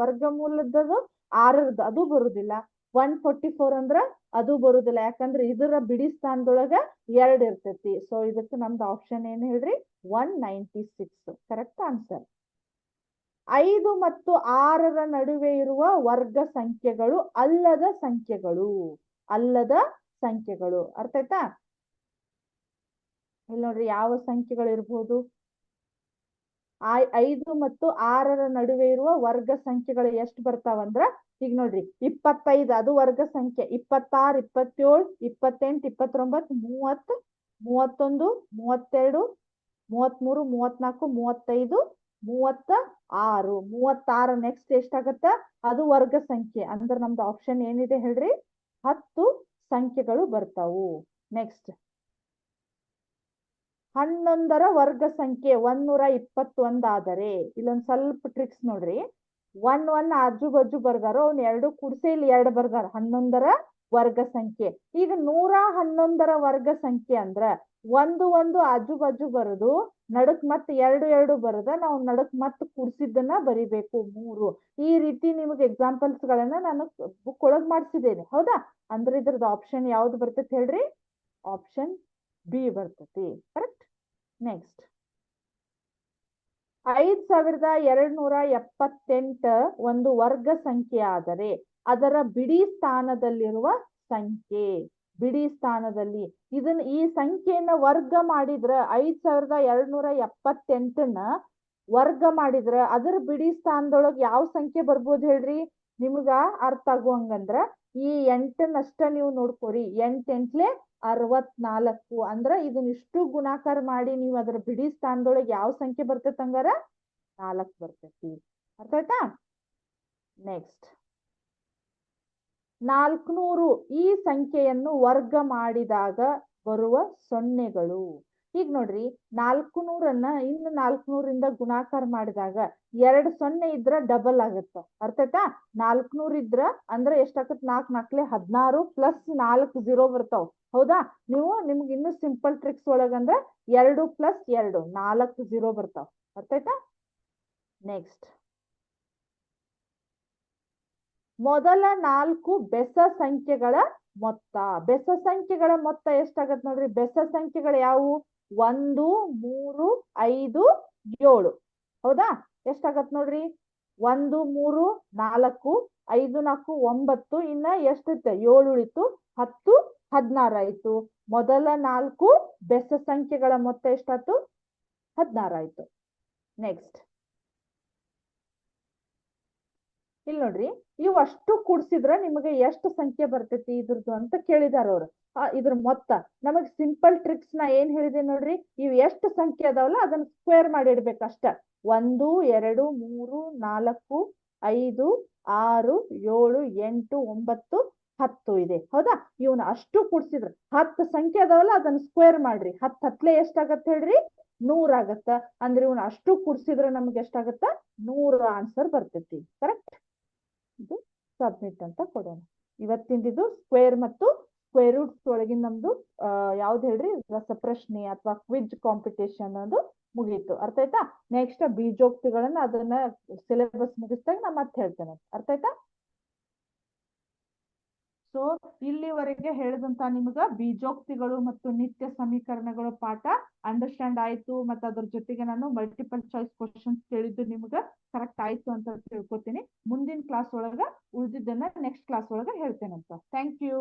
ವರ್ಗಮೂಲದ್ದು? 6ರದ್ದು, ಅದು ಬರುದಿಲ್ಲ. 144 ಅಂದ್ರ ಅದು ಬರುದಿಲ್ಲ. ಯಾಕಂದ್ರೆ ಇದರ ಬಿಡಿ ಸ್ಥಾನದೊಳಗ 2 ಇರ್ತೈತಿ. ಸೊ ಇದಕ್ಕೆ ನಮ್ದು ಆಪ್ಷನ್ ಏನ್ ಹೇಳ್ರಿ? 196. Correct answer. 5 ಮತ್ತು 6ರ ನಡುವೆ ಇರುವ ವರ್ಗ ಸಂಖ್ಯೆಗಳು ಅಲ್ಲದ ಸಂಖ್ಯೆಗಳು. ಅಲ್ಲದ ಸಂಖ್ಯೆಗಳು ಅರ್ಥ ಆಯ್ತಾ? ಇಲ್ಲಿ ನೋಡ್ರಿ, ಯಾವ ಸಂಖ್ಯೆಗಳು ಇರ್ಬೋದು? 5 ಮತ್ತು 6ರ ನಡುವೆ ಇರುವ ವರ್ಗ ಸಂಖ್ಯೆಗಳು ಎಷ್ಟು ಬರ್ತಾವಂದ್ರ, ಈಗ ನೋಡ್ರಿ 25 ಅದು ವರ್ಗ ಸಂಖ್ಯೆ. 26, 27, 28, 29, 30, 31, 32, 33, 34, 35, 36. 36 ನೆಕ್ಸ್ಟ್ ಎಷ್ಟಾಗತ್ತ? ಅದು ವರ್ಗ ಸಂಖ್ಯೆ. ಅಂದ್ರೆ ನಮ್ದು ಆಪ್ಷನ್ ಏನಿದೆ ಹೇಳ್ರಿ? 10 ಸಂಖ್ಯೆಗಳು ಬರ್ತಾವು. ನೆಕ್ಸ್ಟ್, 11ರ ವರ್ಗ ಸಂಖ್ಯೆ 121 ಆದರೆ, ಇಲ್ಲೊಂದ್ ಸ್ವಲ್ಪ ಟ್ರಿಕ್ಸ್ ನೋಡ್ರಿ. 1 ಆಜು ಬಾಜು ಬರ್ದಾರೋ ಅವ್ನ 2 ಕೂಡ್ಸೆ ಇಲ್ಲಿ 2 ಬರ್ದಾರ. 11ರ ವರ್ಗ ಸಂಖ್ಯೆ. ಈಗ 111ರ ವರ್ಗ ಸಂಖ್ಯೆ ಅಂದ್ರ 1 ಆಜು ಬಾಜು ಬರೋದು, ನಡಕ್ ಮತ್ 2 ಬರದ ನಾವು ನಡಕ್ ಮತ್ ಕೂಡ್ಸಿದ್ದನ್ನ ಬರಿಬೇಕು 3. ಈ ರೀತಿ ನಿಮಗೆ ಎಕ್ಸಾಂಪಲ್ಸ್ ಗಳನ್ನ ನಾನು ಬುಕ್ ಒಳಗ್ ಮಾಡ್ಸಿದ್ದೇನೆ. ಹೌದಾ? ಅಂದ್ರೆ ಇದ್ರದ್ದು ಆಪ್ಷನ್ ಯಾವ್ದು ಬರ್ತೈತಿ ಹೇಳ್ರಿ? ಆಪ್ಷನ್ ಬಿ ಬರ್ತೈತಿ. ಕರೆಕ್ಟ್. ನೆಕ್ಸ್ಟ್, 5278 ಒಂದು ವರ್ಗ ಸಂಖ್ಯೆ ಆದರೆ ಅದರ ಬಿಡಿ ಸ್ಥಾನದಲ್ಲಿರುವ ಸಂಖ್ಯೆ. ಬಿಡಿ ಸ್ಥಾನದಲ್ಲಿ ಈ ಸಂಖ್ಯೆಯನ್ನ ವರ್ಗ ಮಾಡಿದ್ರ 5278ನ ವರ್ಗ ಮಾಡಿದ್ರ ಅದರ ಬಿಡಿ ಸ್ಥಾನದೊಳಗ್ ಯಾವ ಸಂಖ್ಯೆ ಬರ್ಬೋದು ಹೇಳ್ರಿ? ನಿಮ್ಗ ಅರ್ಥ ಆಗುವಂಗಂದ್ರ ಈ 8ನಷ್ಟ ನೀವು ನೋಡ್ಕೋರಿ. 8 8 64. ಅಂದ್ರ ಇದನ್ನ ಇಷ್ಟು ಗುಣಾಕಾರ ಮಾಡಿ ನೀವು ಅದರ ಬಿಡಿ ಸ್ಥಾನದೊಳಗೆ ಯಾವ ಸಂಖ್ಯೆ ಬರ್ತೈತೆ ಹಂಗಾರ? 4 ಬರ್ತೈತಿ. ಅರ್ಥ ಆಯ್ತಾ? ನೆಕ್ಸ್ಟ್ 400 ಈ ಸಂಖ್ಯೆಯನ್ನು ವರ್ಗ ಮಾಡಿದಾಗ ಬರುವ ಸೊನ್ನೆಗಳು. ಈಗ ನೋಡ್ರಿ 400 ಇನ್ನು 400 ಗುಣಾಕಾರ ಮಾಡಿದಾಗ 2 ಸೊನ್ನೆ ಇದ್ರ ಡಬಲ್ ಆಗತ್ತ. ಅರ್ಥ ಆಯ್ತಾ? 400 ಇದ್ರ ಅಂದ್ರೆ ಎಷ್ಟಾಗತ್ 4 4 16 ಪ್ಲಸ್ 4 0 ಬರ್ತಾವ. ಹೌದಾ? ನಿಮ್ಗೆ ಇನ್ನು ಸಿಂಪಲ್ ಟ್ರಿಕ್ಸ್ ಒಳಗಂದ್ರೆ 2 ಪ್ಲಸ್ 2 4 0 ಬರ್ತಾವ. ಅರ್ಥ ಆಯ್ತಾ? ನೆಕ್ಸ್ಟ್ ಮೊದಲ 4 ಬೆಸ ಸಂಖ್ಯೆಗಳ ಮೊತ್ತ. ಬೆಸ ಸಂಖ್ಯೆಗಳ ಮೊತ್ತ ಎಷ್ಟಾಗತ್ ನೋಡ್ರಿ. ಬೆಸ ಸಂಖ್ಯೆಗಳು ಯಾವುವು? 1 3 5 7. ಹೌದಾ? ಎಷ್ಟಾಗತ್ ನೋಡ್ರಿ. 1 3 4 5 4 9 ಇನ್ನ ಎಷ್ಟಿತ್ತು? 7 ಉಳಿತು. 10 16 ಆಯ್ತು. ಮೊದಲ 4 ಬೆಸ ಸಂಖ್ಯೆಗಳ ಮೊತ್ತ ಎಷ್ಟಾಯ್ತು? 16 ಆಯ್ತು. ನೆಕ್ಸ್ಟ್ ಇಲ್ಲಿ ನೋಡ್ರಿ, ಇವು ಅಷ್ಟು ಕೂಡ್ಸಿದ್ರ ನಿಮಗೆ ಎಷ್ಟು ಸಂಖ್ಯೆ ಬರ್ತೈತಿ ಇದ್ರದ್ದು ಅಂತ ಕೇಳಿದಾರ ಅವ್ರು. ಇದ್ರ ಮೊತ್ತ ನಮಗ್ ಸಿಂಪಲ್ ಟ್ರಿಕ್ಸ್ ನಾ ಏನ್ ಹೇಳಿದೆ ನೋಡ್ರಿ. ಇವ್ ಎಷ್ಟು ಸಂಖ್ಯೆ ಅದಾವಲ್ಲ ಅದನ್ನ ಸ್ಕ್ವೇರ್ ಮಾಡಿ ಇಡ್ಬೇಕಷ್ಟ. 1 2 3 4 5 6 7 8 9 10 ಇದೆ. ಹೌದಾ? ಇವನ್ನ ಅಷ್ಟು ಕೂಡ್ಸಿದ್ರ 10 ಸಂಖ್ಯೆ ಅದಾವಲ್ಲ ಅದನ್ನ ಸ್ಕ್ವೇರ್ ಮಾಡ್ರಿ. 10 ಹತ್ಲೆ ಎಷ್ಟಾಗತ್ತ ಹೇಳ್ರಿ? 100 ಆಗತ್ತ. ಅಂದ್ರೆ ಇವನ್ನ ಅಷ್ಟು ಕೂಡ್ಸಿದ್ರೆ ನಮ್ಗೆ ಎಷ್ಟಾಗತ್ತ? 100 ಆನ್ಸರ್ ಬರ್ತೈತಿ. ಕರೆಕ್ಟ್? ಇದು ಸಬ್ಮಿಟ್ ಅಂತ ಕೊಡೋಣ. ಇವತ್ತಿಂದಿದು ಸ್ಕ್ವೇರ್ ಮತ್ತು ಸ್ಕ್ವೇರ್ ರೂಟ್ಸ್ ಒಳಗಿನ ನಮ್ದು ಯಾವ್ದು ಹೇಳ್ರಿ ರಸಪ್ರಶ್ನೆ ಅಥವಾ ಕ್ವಿಜ್ ಕಾಂಪಿಟೇಷನ್ ಅದು ಮುಗೀತು. ಅರ್ಥ ಆಯ್ತಾ? ನೆಕ್ಸ್ಟ್ ಬೀಜೋಕ್ತಿಗಳನ್ನ ಅದನ್ನ ಸಿಲೆಬಸ್ ಮುಗಿಸ್ದಾಗ ನಾ ಮತ್ತೆ ಹೇಳ್ತೇನೆ. ಅರ್ಥ ಆಯ್ತಾ? ಸೊ ಇಲ್ಲಿವರೆಗೆ ಹೇಳಿದಂತ ನಿಮ್ಗ ಬೀಜೋಕ್ತಿಗಳು ಮತ್ತು ನಿತ್ಯ ಸಮೀಕರಣಗಳು ಪಾಠ ಅಂಡರ್ಸ್ಟ್ಯಾಂಡ್ ಆಯ್ತು. ಮತ್ತೆ ಅದ್ರ ಜೊತೆಗೆ ನಾನು ಮಲ್ಟಿಪಲ್ ಚಾಯ್ಸ್ ಕ್ವಶನ್ಸ್ ಕೇಳಿದ್ದು ನಿಮ್ಗ ಕರೆಕ್ಟ್ ಆಯ್ತು ಅಂತ ತಿಳ್ಕೊತೀನಿ. ಮುಂದಿನ ಕ್ಲಾಸ್ ಒಳಗ ಉಳಿದಿದ್ದನ್ನ ನೆಕ್ಸ್ಟ್ ಕ್ಲಾಸ್ ಒಳಗ ಹೇಳ್ತೇನಂತ. Thank you.